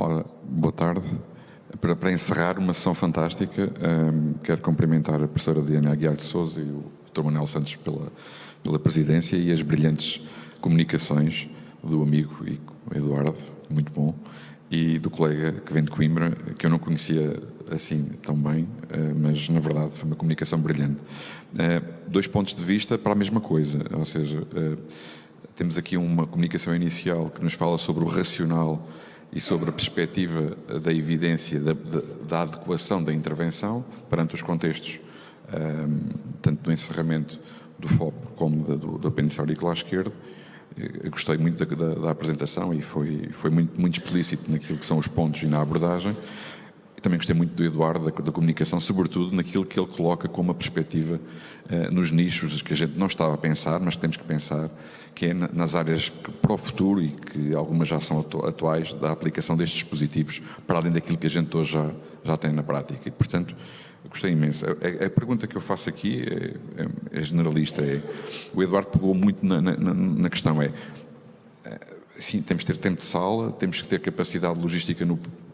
Ora, boa tarde. Para encerrar uma sessão fantástica, quero cumprimentar a professora Diana Aguiar de Sousa e o Dr. Manuel Santos pela presidência e as brilhantes comunicações do amigo Eduardo, muito bom, e do colega que vem de Coimbra, que eu não conhecia assim tão bem, mas na verdade foi uma comunicação brilhante. 2 pontos de vista para a mesma coisa, ou seja, temos aqui uma comunicação inicial que nos fala sobre o racional e sobre a perspectiva da evidência, da adequação da intervenção perante os contextos, tanto do encerramento do FOP como do apêndice auricular esquerdo. Eu gostei muito da apresentação e foi muito explícito naquilo que são os pontos e na abordagem. E também gostei muito do Eduardo, da comunicação, sobretudo naquilo que ele coloca como uma perspectiva nos nichos que a gente não estava a pensar, mas que temos que pensar, que é nas áreas que, para o futuro e que algumas já são atuais, da aplicação destes dispositivos, para além daquilo que a gente hoje já tem na prática. E, portanto, Gostei imenso. A pergunta que eu faço aqui é generalista. O Eduardo pegou muito na questão. Sim, temos que ter tempo de sala, temos que ter capacidade logística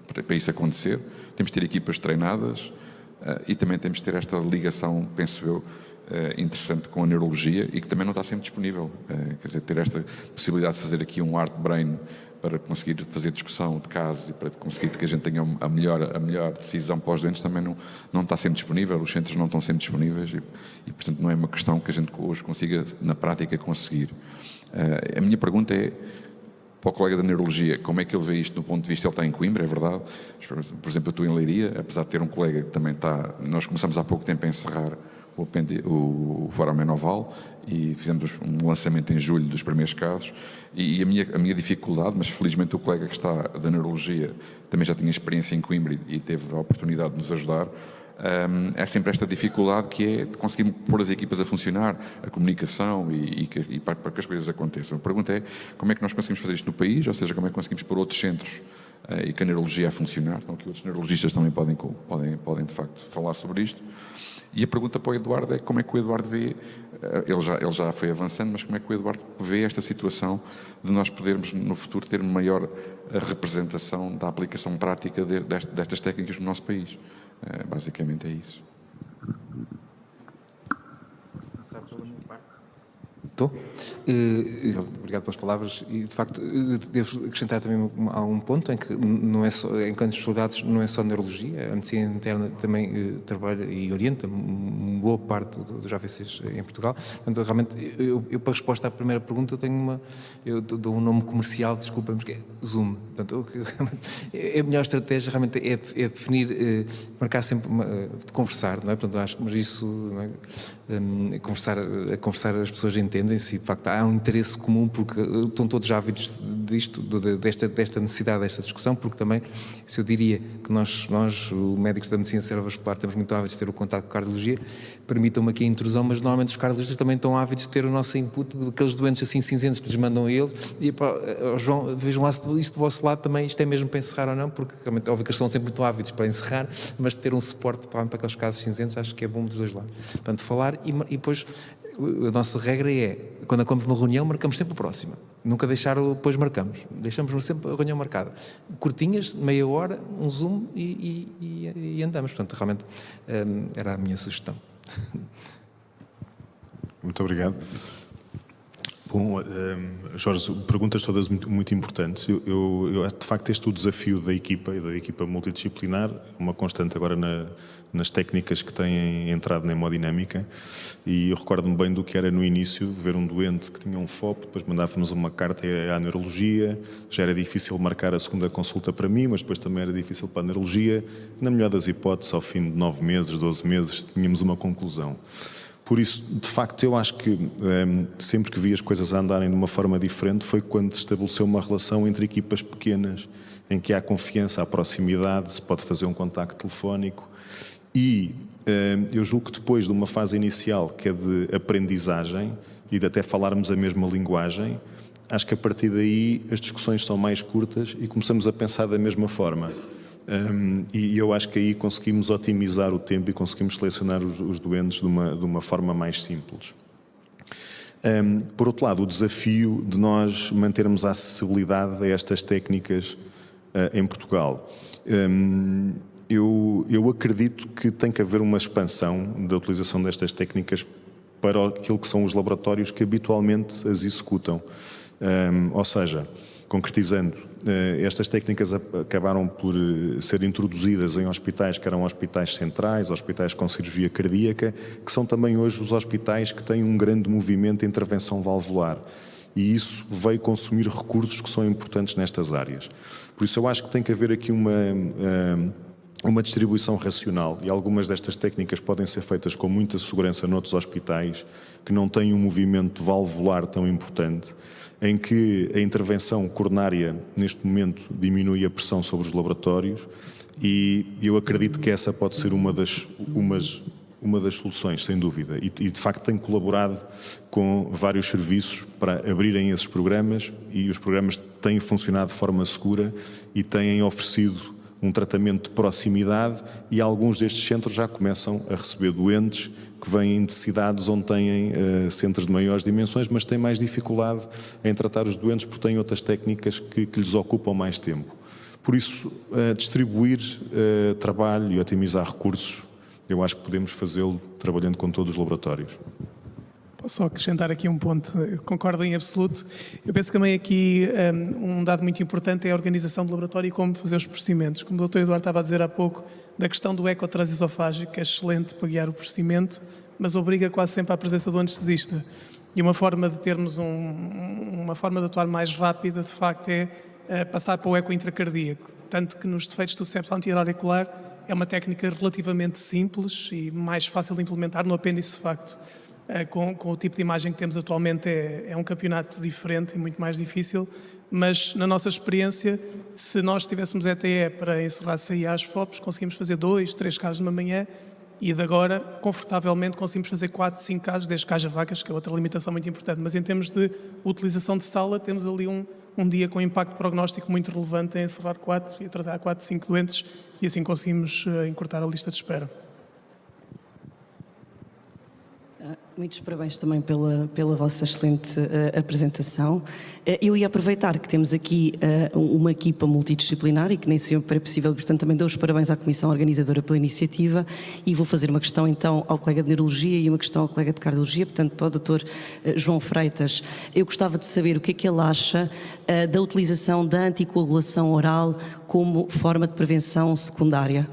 para isso acontecer, temos que ter equipas treinadas e também temos que ter esta ligação, penso eu, interessante com a neurologia e que também não está sempre disponível. Quer dizer, ter esta possibilidade de fazer aqui um art brain para conseguir fazer discussão de casos e para conseguir que a gente tenha a melhor decisão para os doentes também não está sempre disponível, os centros não estão sempre disponíveis e portanto não é uma questão que a gente hoje consiga na prática conseguir. A minha pergunta é para o colega da neurologia, como é que ele vê isto do ponto de vista, ele está em Coimbra, é verdade, por exemplo eu estou em Leiria, apesar de ter um colega que também está, nós começamos há pouco tempo a encerrar o Fórum Menoval e fizemos um lançamento em julho dos primeiros casos e a minha dificuldade, mas felizmente o colega que está da neurologia também já tinha experiência em Coimbra e teve a oportunidade de nos ajudar, é sempre esta dificuldade que é de conseguir pôr as equipas a funcionar, a comunicação e para que as coisas aconteçam. A pergunta é como é que nós conseguimos fazer isto no país, ou seja, como é que conseguimos pôr outros centros e que a neurologia a funcionar, então que outros neurologistas também podem de facto falar sobre isto. E a pergunta para o Eduardo é como é que o Eduardo vê, ele já foi avançando, mas como é que o Eduardo vê esta situação de nós podermos no futuro ter maior representação da aplicação prática destas técnicas no nosso país. Basicamente é isso. Estou? Obrigado pelas palavras e de facto devo acrescentar também algum ponto em que não é só, enquanto especialidades não é só neurologia, a medicina interna também trabalha e orienta boa parte dos AVCs em Portugal. Portanto, realmente eu para resposta à primeira pergunta eu dou um nome comercial, desculpa-me, que é Zoom. Portanto, a melhor estratégia realmente é definir, marcar sempre, de conversar, não é? Portanto, acho que isso, não é? Conversar as pessoas entendem-se e de facto há um interesse comum porque estão todos ávidos desta necessidade, desta discussão, porque também, se eu diria que nós médicos da medicina cerebrovascular, estamos muito ávidos de ter o contacto com a cardiologia, permitam-me aqui a intrusão, mas normalmente os cardiologistas também estão ávidos de ter o nosso input daqueles doentes assim cinzentos que lhes mandam a eles e pá, João, vejam lá se isto do vosso lado também, isto é mesmo para encerrar ou não, porque realmente óbvio que eles são sempre muito ávidos para encerrar, mas de ter um suporte para aqueles casos cinzentos acho que é bom dos dois lados. Portanto, falar e depois a nossa regra é, quando acabamos uma reunião, marcamos sempre a próxima. Nunca depois marcamos. Deixamos sempre a reunião marcada. Curtinhas, meia hora, um zoom e andamos. Portanto, realmente era a minha sugestão. Muito obrigado. Bom, Jorge, perguntas todas muito importantes. Eu, de facto, este é o desafio da equipa multidisciplinar, uma constante agora nas técnicas que têm entrado na hemodinâmica, e eu recordo-me bem do que era no início, ver um doente que tinha um FOP, depois mandava-nos uma carta à neurologia, já era difícil marcar a segunda consulta para mim, mas depois também era difícil para a neurologia. Na melhor das hipóteses, ao fim de 9 meses, 12 meses, tínhamos uma conclusão. Por isso, de facto, eu acho que sempre que vi as coisas a andarem de uma forma diferente foi quando se estabeleceu uma relação entre equipas pequenas, em que há confiança, há proximidade, se pode fazer um contacto telefónico e eu julgo que depois de uma fase inicial que é de aprendizagem e de até falarmos a mesma linguagem, acho que a partir daí as discussões são mais curtas e começamos a pensar da mesma forma. E eu acho que aí conseguimos otimizar o tempo e conseguimos selecionar os doentes de uma forma mais simples. Por outro lado, o desafio de nós mantermos a acessibilidade a estas técnicas em Portugal. Eu acredito que tem que haver uma expansão da utilização destas técnicas para aquilo que são os laboratórios que habitualmente as executam. Ou seja, concretizando, estas técnicas acabaram por ser introduzidas em hospitais que eram hospitais centrais, hospitais com cirurgia cardíaca, que são também hoje os hospitais que têm um grande movimento de intervenção valvular. E isso veio consumir recursos que são importantes nestas áreas. Por isso eu acho que tem que haver aqui uma distribuição racional e algumas destas técnicas podem ser feitas com muita segurança noutros hospitais que não têm um movimento valvular tão importante, em que a intervenção coronária neste momento diminui a pressão sobre os laboratórios e eu acredito que essa pode ser uma das soluções, sem dúvida, e de facto tenho colaborado com vários serviços para abrirem esses programas e os programas têm funcionado de forma segura e têm oferecido um tratamento de proximidade, e alguns destes centros já começam a receber doentes que vêm de cidades onde têm centros de maiores dimensões, mas têm mais dificuldade em tratar os doentes porque têm outras técnicas que lhes ocupam mais tempo. Por isso, distribuir trabalho e otimizar recursos, eu acho que podemos fazê-lo trabalhando com todos os laboratórios. Posso só acrescentar aqui um ponto, eu concordo em absoluto. Eu penso que também aqui um dado muito importante é a organização do laboratório e como fazer os procedimentos. Como o Dr. Eduardo estava a dizer há pouco, da questão do ecotransesofágico, que é excelente para guiar o procedimento, mas obriga quase sempre à presença do anestesista. E uma forma de termos uma forma de atuar mais rápida, de facto, é passar para o eco intracardíaco. Tanto que nos defeitos do septo anti-auricular é uma técnica relativamente simples e mais fácil de implementar no apêndice, de facto. Com o tipo de imagem que temos atualmente é um campeonato diferente e muito mais difícil, mas na nossa experiência, se nós tivéssemos ETE para encerrar CIA às FOPs, conseguimos fazer 2, 3 casos numa manhã e de agora, confortavelmente, conseguimos fazer 4, 5 casos, desde que haja vacas, que é outra limitação muito importante. Mas em termos de utilização de sala, temos ali um dia com impacto prognóstico muito relevante em encerrar 4 e a tratar 4, 5 doentes e assim conseguimos encurtar a lista de espera. Muitos parabéns também pela vossa excelente apresentação. Eu ia aproveitar que temos aqui uma equipa multidisciplinar e que nem sempre é possível, portanto também dou os parabéns à Comissão Organizadora pela iniciativa e vou fazer uma questão então ao colega de Neurologia e uma questão ao colega de Cardiologia, portanto para o Dr. João Freitas. Eu gostava de saber o que é que ele acha da utilização da anticoagulação oral como forma de prevenção secundária.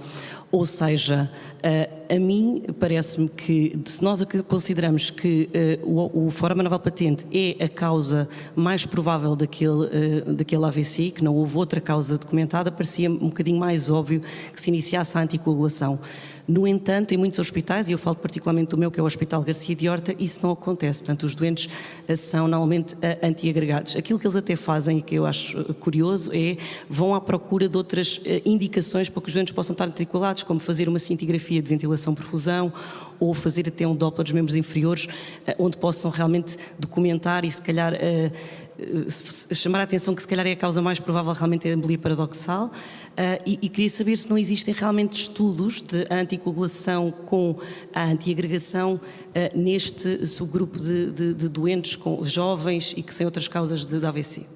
Ou seja, a mim parece-me que se nós consideramos que o forama naval patente é a causa mais provável daquele AVC, que não houve outra causa documentada, parecia-me um bocadinho mais óbvio que se iniciasse a anticoagulação. No entanto, em muitos hospitais, e eu falo particularmente do meu, que é o Hospital Garcia de Horta, isso não acontece. Portanto, os doentes são normalmente antiagregados. Aquilo que eles até fazem, e que eu acho curioso, é vão à procura de outras indicações para que os doentes possam estar anticoagulados, como fazer uma cintigrafia de ventilação-perfusão ou fazer até um Doppler dos membros inferiores, onde possam realmente documentar e, se calhar, chamar a atenção que se calhar é a causa mais provável realmente é a embolia paradoxal, e queria saber se não existem realmente estudos de anticoagulação com a antiagregação neste subgrupo de doentes jovens e que sem outras causas de AVC.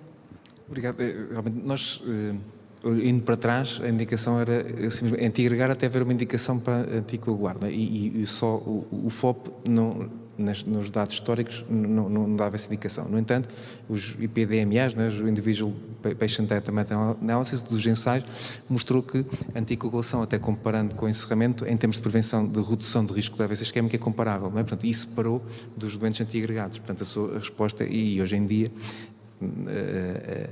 Obrigado. Realmente nós, indo para trás, a indicação era assim, antiagregar até haver uma indicação para anticoagular, né? E só o FOP nos dados históricos não dava essa indicação. No entanto, os IPDMAs, né, o Individual Patient Data Meta-Analysis dos ensaios, mostrou que a anticoagulação, até comparando com o encerramento, em termos de prevenção de redução de risco de AVC isquémico, é comparável. Não é? Portanto, isso separou dos doentes antiagregados. Portanto, a sua resposta, e hoje em dia,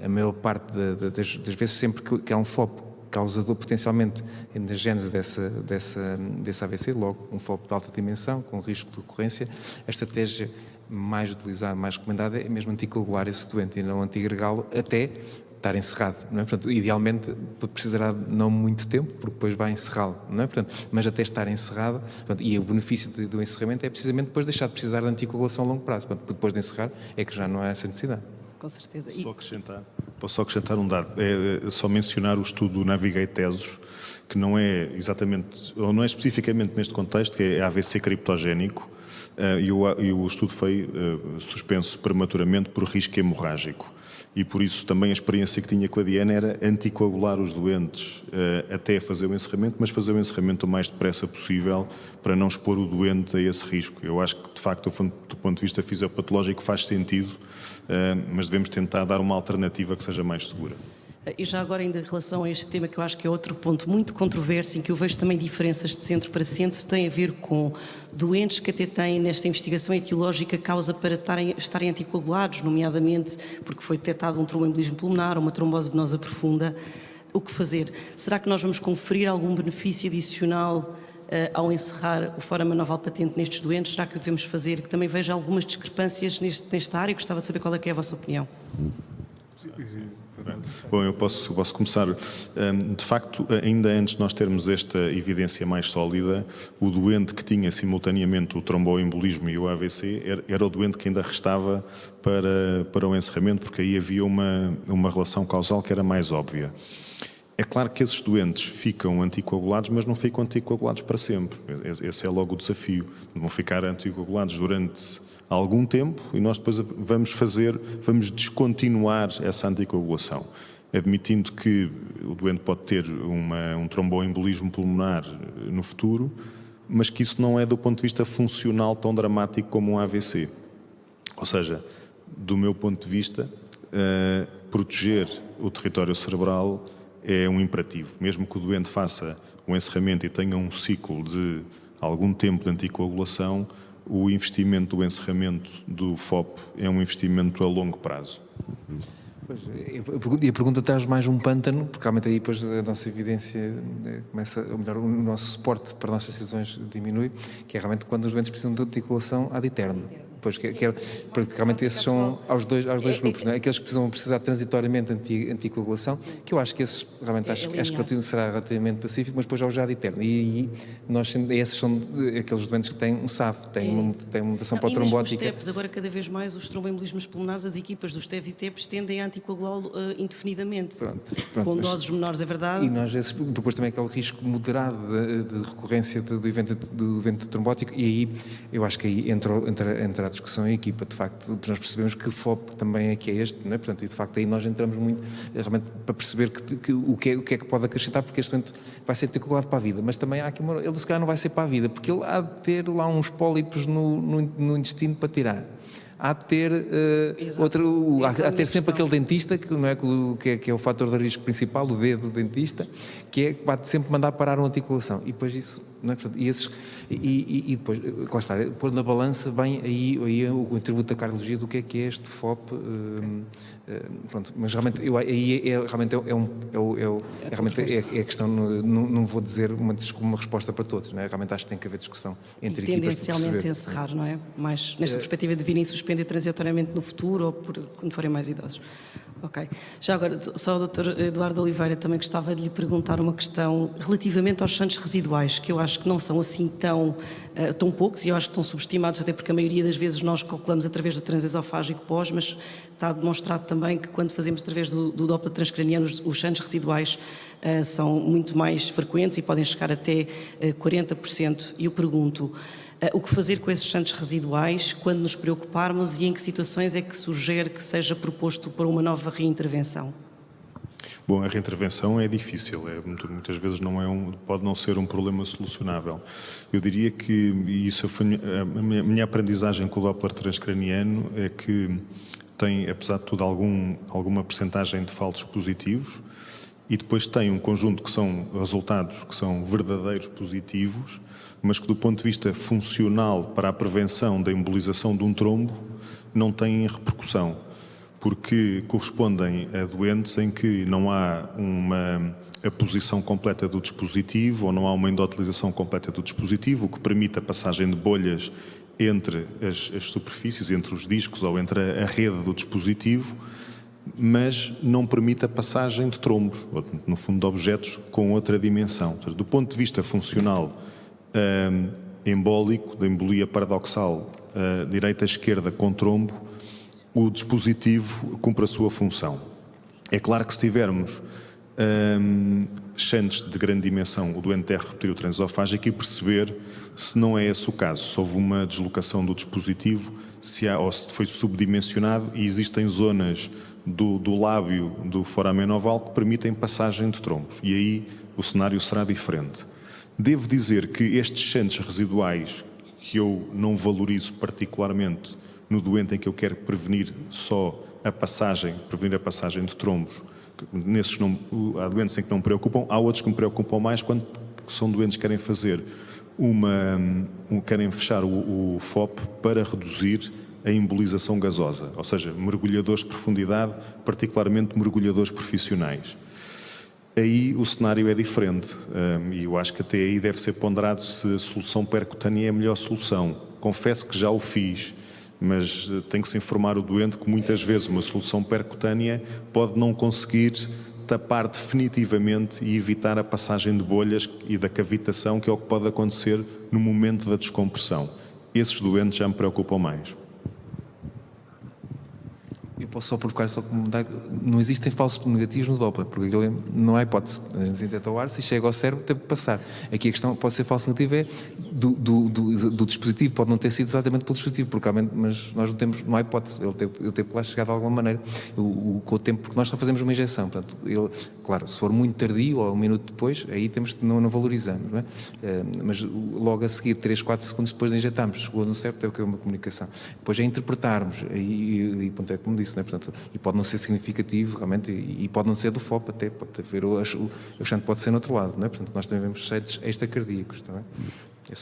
a maior parte das vezes, sempre que há um FOP causador potencialmente na gênese desse AVC, logo um FOP de alta dimensão, com risco de ocorrência, a estratégia mais utilizada, mais recomendada é mesmo anticoagular esse doente e não antiagregá-lo até estar encerrado, não é? Portanto, idealmente precisará de não muito tempo, porque depois vai encerrá-lo, não é? Portanto, mas até estar encerrado, portanto, e o benefício do encerramento é precisamente depois deixar de precisar de anticoagulação a longo prazo, portanto, depois de encerrar é que já não há essa necessidade. Com certeza. Posso só acrescentar um dado, é só mencionar o estudo Navigate-Tesos, que não é exatamente, ou não é especificamente neste contexto, que é AVC criptogénico, e o estudo foi suspenso prematuramente por risco hemorrágico. E por isso também a experiência que tinha com a Diana era anticoagular os doentes até fazer o encerramento, mas fazer o encerramento o mais depressa possível para não expor o doente a esse risco. Eu acho que, de facto, do ponto de vista fisiopatológico faz sentido, mas devemos tentar dar uma alternativa que seja mais segura. E já agora, ainda em relação a este tema, que eu acho que é outro ponto muito controverso, em que eu vejo também diferenças de centro para centro, tem a ver com doentes que até têm, nesta investigação etiológica, causa para estarem anticoagulados, nomeadamente porque foi detectado um tromboembolismo pulmonar ou uma trombose venosa profunda. O que fazer? Será que nós vamos conferir algum benefício adicional ao encerrar o forama naval patente nestes doentes? Será que o devemos fazer? Que também vejo algumas discrepâncias nesta área. Gostava de saber qual é que é a vossa opinião. Bom, eu posso começar. De facto, ainda antes de nós termos esta evidência mais sólida, o doente que tinha simultaneamente o tromboembolismo e o AVC era o doente que ainda restava para o encerramento, porque aí havia uma relação causal que era mais óbvia. É claro que esses doentes ficam anticoagulados, mas não ficam anticoagulados para sempre. Esse é logo o desafio. Vão ficar anticoagulados durante algum tempo e nós depois vamos descontinuar essa anticoagulação, admitindo que o doente pode ter um tromboembolismo pulmonar no futuro, mas que isso não é do ponto de vista funcional tão dramático como um AVC. Ou seja, do meu ponto de vista, proteger o território cerebral é um imperativo. Mesmo que o doente faça um encerramento e tenha um ciclo de algum tempo de anticoagulação, o investimento do encerramento do FOP é um investimento a longo prazo. Pois, e a pergunta traz mais um pântano, porque realmente aí depois a nossa evidência começa, ou melhor, o nosso suporte para as nossas decisões diminui, que é realmente quando os doentes precisam de articulação ad eterno. Pois, porque realmente esses são aos dois grupos, não é? Aqueles que precisar transitoriamente de anticoagulação, que eu acho que esses realmente acho que será relativamente pacífico, mas depois ao já de eterno. E esses são aqueles doentes que têm um SAF, têm uma mutação protrombótica. Os TEPs, agora cada vez mais os tromboembolismos pulmonares, as equipas dos TEV e TEPs tendem a anticoagulá-lo indefinidamente. Com doses menores, é verdade. E nós depois também aquele risco moderado de recorrência do evento trombótico, e aí eu acho que aí entra a discussão em equipa, de facto, nós percebemos que o FOP também é que é este, não é? Portanto, e de facto aí nós entramos muito realmente para perceber o que é que pode acrescentar, porque este doente vai ser articulado para a vida, mas também há aqui ele se calhar não vai ser para a vida, porque ele há de ter lá uns pólipos no intestino para tirar. Há de ter há de ter sempre aquele dentista que não é que é o fator de risco principal, o dedo do dentista, que vai sempre mandar parar uma articulação, e depois isso, não é? Portanto, e depois, lá está, pôr na balança bem aí o atributo da cardiologia do que é este FOP, pronto, mas realmente é a questão, não vou dizer uma resposta para todos, não é? Realmente acho que tem que haver discussão entre equipas. Tendencialmente encerrar, não é? Mais nesta perspectiva de virem suspender transitoriamente no futuro ou quando forem mais idosos. Ok. Já agora, só o Dr. Eduardo Oliveira também gostava de lhe perguntar uma questão relativamente aos chantes residuais, que eu acho que não são assim tão poucos, e eu acho que estão subestimados, até porque a maioria das vezes nós calculamos através do transesofágico pós, mas está demonstrado também que quando fazemos através do Doppler transcraniano, os chantes residuais são muito mais frequentes e podem chegar até 40%. E eu pergunto, o que fazer com esses chantes residuais, quando nos preocuparmos, e em que situações é que sugere que seja proposto para uma nova reintervenção? Bom, a reintervenção é difícil, muitas vezes pode não ser um problema solucionável. Eu diria que, e isso foi a minha aprendizagem com o Doppler transcraniano, é que tem, apesar de tudo, alguma percentagem de falsos positivos, e depois tem um conjunto que são resultados que são verdadeiros positivos, mas que do ponto de vista funcional para a prevenção da embolização de um trombo não têm repercussão, porque correspondem a doentes em que não há a posição completa do dispositivo ou não há uma endotelização completa do dispositivo, o que permite a passagem de bolhas entre as superfícies, entre os discos ou entre a rede do dispositivo, mas não permite a passagem de trombos, ou, no fundo, de objetos com outra dimensão. Seja, do ponto de vista funcional, embólico, da embolia paradoxal direita-esquerda com trombo, o dispositivo cumpre a sua função. É claro que se tivermos chantes de grande dimensão, o doente deve repetir o transesofágico e perceber se não é esse o caso, se houve uma deslocação do dispositivo, ou se foi subdimensionado e existem zonas do lábio do foramen oval que permitem passagem de trombos, e aí o cenário será diferente. Devo dizer que estes chantes residuais, que eu não valorizo particularmente no doente em que eu quero prevenir a passagem de trombos, nesses há doentes em que não me preocupam, há outros que me preocupam mais quando são doentes que querem fazer querem fechar o FOP para reduzir a embolização gasosa, ou seja, mergulhadores de profundidade, particularmente mergulhadores profissionais. Aí o cenário é diferente e eu acho que até aí deve ser ponderado se a solução percutânea é a melhor solução. Confesso que já o fiz, mas tem que se informar o doente que muitas vezes uma solução percutânea pode não conseguir tapar definitivamente e evitar a passagem de bolhas e da cavitação, que é o que pode acontecer no momento da descompressão. Esses doentes já me preocupam mais. posso só provocar, não existem falsos negativos no Doppler, porque aquilo não há hipótese. A gente detecta o ar, se chega ao cérebro, tem que passar. Aqui a questão pode ser falso negativo é do dispositivo, pode não ter sido exatamente pelo dispositivo, mas nós não há hipótese, ele teve que lá chegar de alguma maneira, com o tempo, porque nós só fazemos uma injeção, portanto, claro, se for muito tardio ou um minuto depois, aí não valorizamos, não é? Mas logo a seguir, 3, 4 segundos depois de injetarmos, chegou no cérebro, teve que haver uma comunicação. Depois é interpretarmos, e ponto é como disse, não é? Portanto, e pode não ser significativo, realmente, e pode não ser do FOP até, pode haver, o achante pode ser no outro lado, não é? Portanto, nós também vemos seitos extracardíacos, está bem? É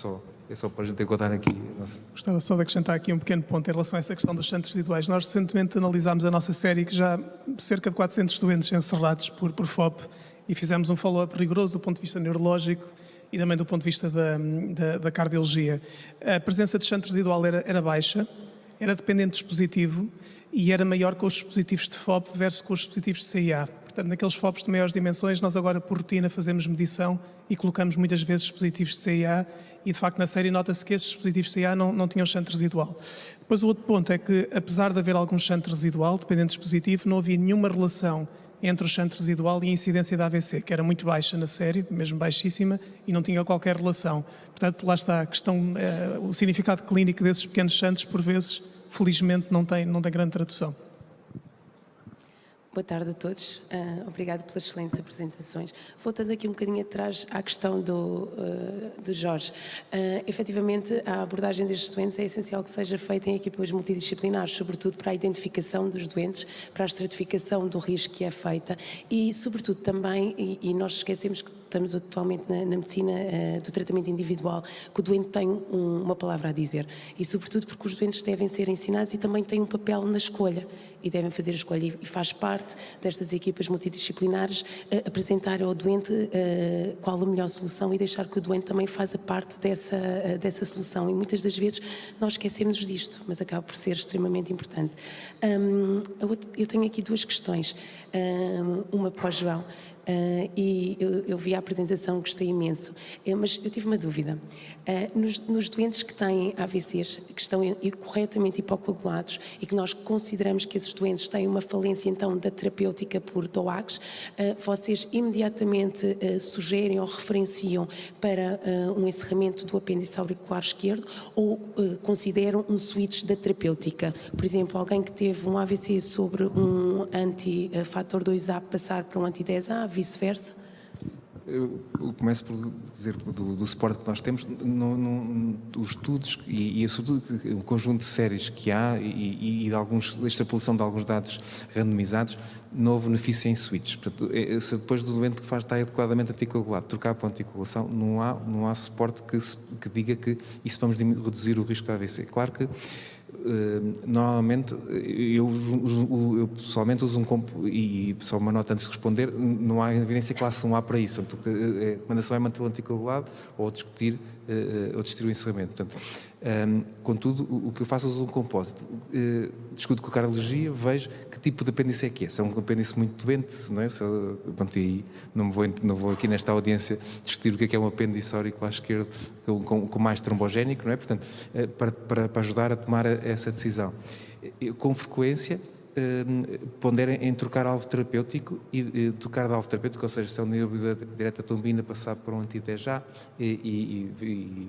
só para a gente contar aqui. Nossa. Gostava só de acrescentar aqui um pequeno ponto em relação a essa questão dos chantes residuais. Nós recentemente analisámos a nossa série, que já cerca de 400 doentes encerrados por FOP, e fizemos um follow-up rigoroso do ponto de vista neurológico e também do ponto de vista da cardiologia. A presença de chante residual era baixa, era dependente do dispositivo e era maior com os dispositivos de FOP versus com os dispositivos de CIA. Portanto, naqueles FOPs de maiores dimensões, nós agora, por rotina, fazemos medição e colocamos muitas vezes dispositivos de CIA e, de facto, na série nota-se que esses dispositivos de CIA não tinham chante residual. Depois, o outro ponto é que, apesar de haver algum chante residual, dependendo do dispositivo, não havia nenhuma relação entre o chante residual e a incidência da AVC, que era muito baixa na série, mesmo baixíssima, e não tinha qualquer relação. Portanto, lá está a questão, o significado clínico desses pequenos chantes, por vezes, felizmente, não tem grande tradução. Boa tarde a todos. Obrigado pelas excelentes apresentações. Voltando aqui um bocadinho atrás à questão do Jorge. Efetivamente, a abordagem destes doentes é essencial que seja feita em equipas multidisciplinares, sobretudo para a identificação dos doentes, para a estratificação do risco que é feita e, sobretudo, também, e nós esquecemos que estamos atualmente na medicina do tratamento individual, que o doente tem uma palavra a dizer e, sobretudo, porque os doentes devem ser ensinados e também têm um papel na escolha e devem fazer a escolha e faz parte destas equipas multidisciplinares apresentar ao doente qual a melhor solução e deixar que o doente também faça parte dessa solução e muitas das vezes nós esquecemos disto, mas acaba por ser extremamente importante. Eu tenho aqui duas questões, uma para o João. E eu vi a apresentação, gostei imenso, mas eu tive uma dúvida. Nos doentes que têm AVCs, que estão corretamente hipocoagulados e que nós consideramos que esses doentes têm uma falência então da terapêutica por DOACs, vocês imediatamente sugerem ou referenciam para um encerramento do apêndice auricular esquerdo ou consideram um switch da terapêutica? Por exemplo, alguém que teve um AVC sobre um anti-fator 2A passar para um anti-10A, vice-versa? Eu começo por dizer do suporte que nós temos, os estudos e sobretudo um conjunto de séries que há e de extrapolação de alguns dados randomizados, não houve benefício em switches. Portanto, se depois do doente que está adequadamente anticoagulado, trocar para a anticoagulação, não há suporte que diga que isso vamos reduzir o risco de AVC. Claro que normalmente eu pessoalmente uso e só uma nota antes de responder, não há evidência classe 1A para isso, portanto a recomendação é mantê-lo anticoagulado ou discutir o encerramento. Portanto, contudo, o que eu faço é uso um compósito, discuto com a cardiologia, vejo que tipo de apêndice é que é, se é um apêndice muito doente, não é? E não vou aqui nesta audiência discutir o que é um apêndice auricular esquerdo com mais trombogénico, não é? Portanto, para ajudar a tomar essa decisão. Com frequência, ponderem em trocar alvo terapêutico e trocar de alvo terapêutico, ou seja, se é um direta tombina passar por um anti-10A e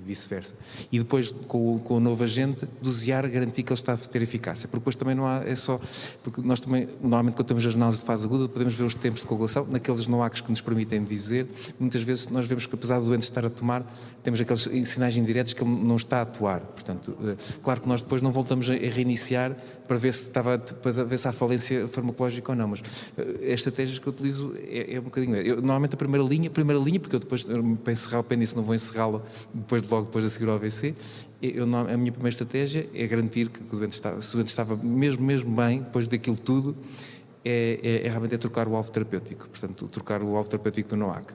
vice-versa. E depois, com o novo agente, dosear, garantir que ele está a ter eficácia. Porque depois também não há, porque nós também, normalmente quando temos as análises de fase aguda, podemos ver os tempos de coagulação, naqueles NOACs que nos permitem dizer, muitas vezes nós vemos que apesar do doente estar a tomar, temos aqueles sinais indiretos que ele não está a atuar. Portanto, claro que nós depois não voltamos a reiniciar para ver se há falência farmacológica ou não, mas as estratégias que eu utilizo é um bocadinho. Normalmente a primeira linha, porque eu depois, para encerrar o apêndice, não vou encerrá-lo logo depois de seguir ao AVC. A minha primeira estratégia é garantir que se o doente estava mesmo bem, depois daquilo tudo, realmente trocar o alvo terapêutico, portanto, trocar o alvo terapêutico do NOAC.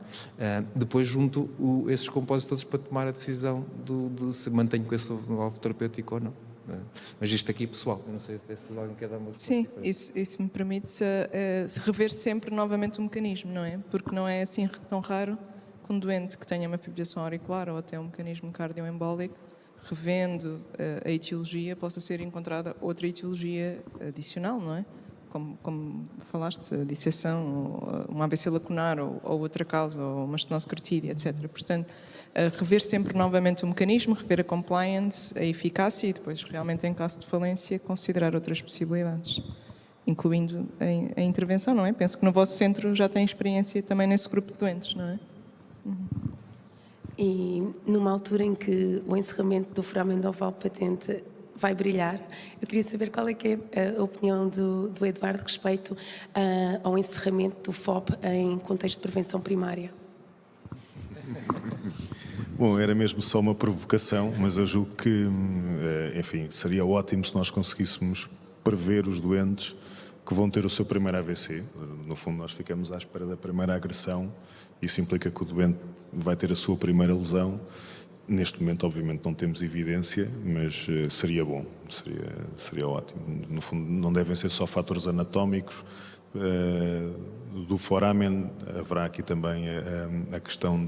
Depois junto esses compósitos todos para tomar a decisão de se mantenho com esse alvo terapêutico ou não. Mas isto aqui, pessoal, eu não sei se alguém quer dar uma resposta. Sim, isso me permite rever sempre novamente o mecanismo, não é? Porque não é assim tão raro que um doente que tenha uma fibrilação auricular ou até um mecanismo cardioembólico, revendo a etiologia, possa ser encontrada outra etiologia adicional, não é? como falaste, a disseção, uma AVC lacunar ou outra causa, ou uma estenose carotídea, etc. Portanto, rever sempre novamente o mecanismo, rever a compliance, a eficácia e depois, realmente, em caso de falência, considerar outras possibilidades, incluindo a intervenção, não é? Penso que no vosso centro já tem experiência também nesse grupo de doentes, não é? E numa altura em que o encerramento do foramen oval patente vai brilhar, eu queria saber qual é que é a opinião do Eduardo respeito ao encerramento do FOP em contexto de prevenção primária. Bom, era mesmo só uma provocação, mas eu julgo que, enfim, seria ótimo se nós conseguíssemos prever os doentes que vão ter o seu primeiro AVC. No fundo, nós ficamos à espera da primeira agressão. Isso implica que o doente vai ter a sua primeira lesão. Neste momento, obviamente, não temos evidência, mas seria bom, seria ótimo. No fundo, não devem ser só fatores anatómicos. Do foramen, haverá aqui também a questão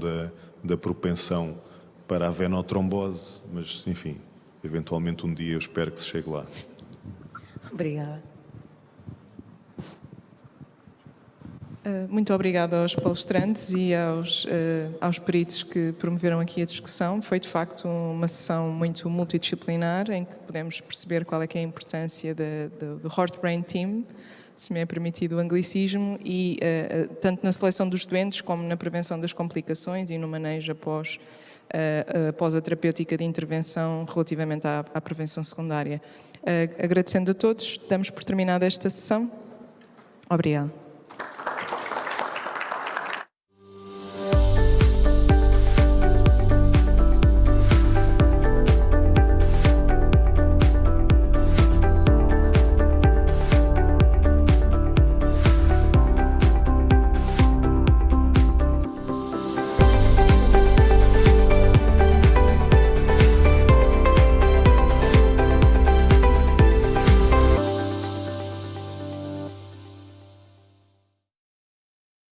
da propensão para a venotrombose, mas, enfim, eventualmente um dia eu espero que se chegue lá. Obrigada. Muito obrigada aos palestrantes e aos peritos que promoveram aqui a discussão. Foi, de facto, uma sessão muito multidisciplinar em que pudemos perceber qual é que é a importância do Heart Brain Team, se me é permitido o anglicismo, e tanto na seleção dos doentes como na prevenção das complicações e no manejo após a terapêutica de intervenção relativamente à prevenção secundária. Agradecendo a todos, damos por terminada esta sessão. Obrigada.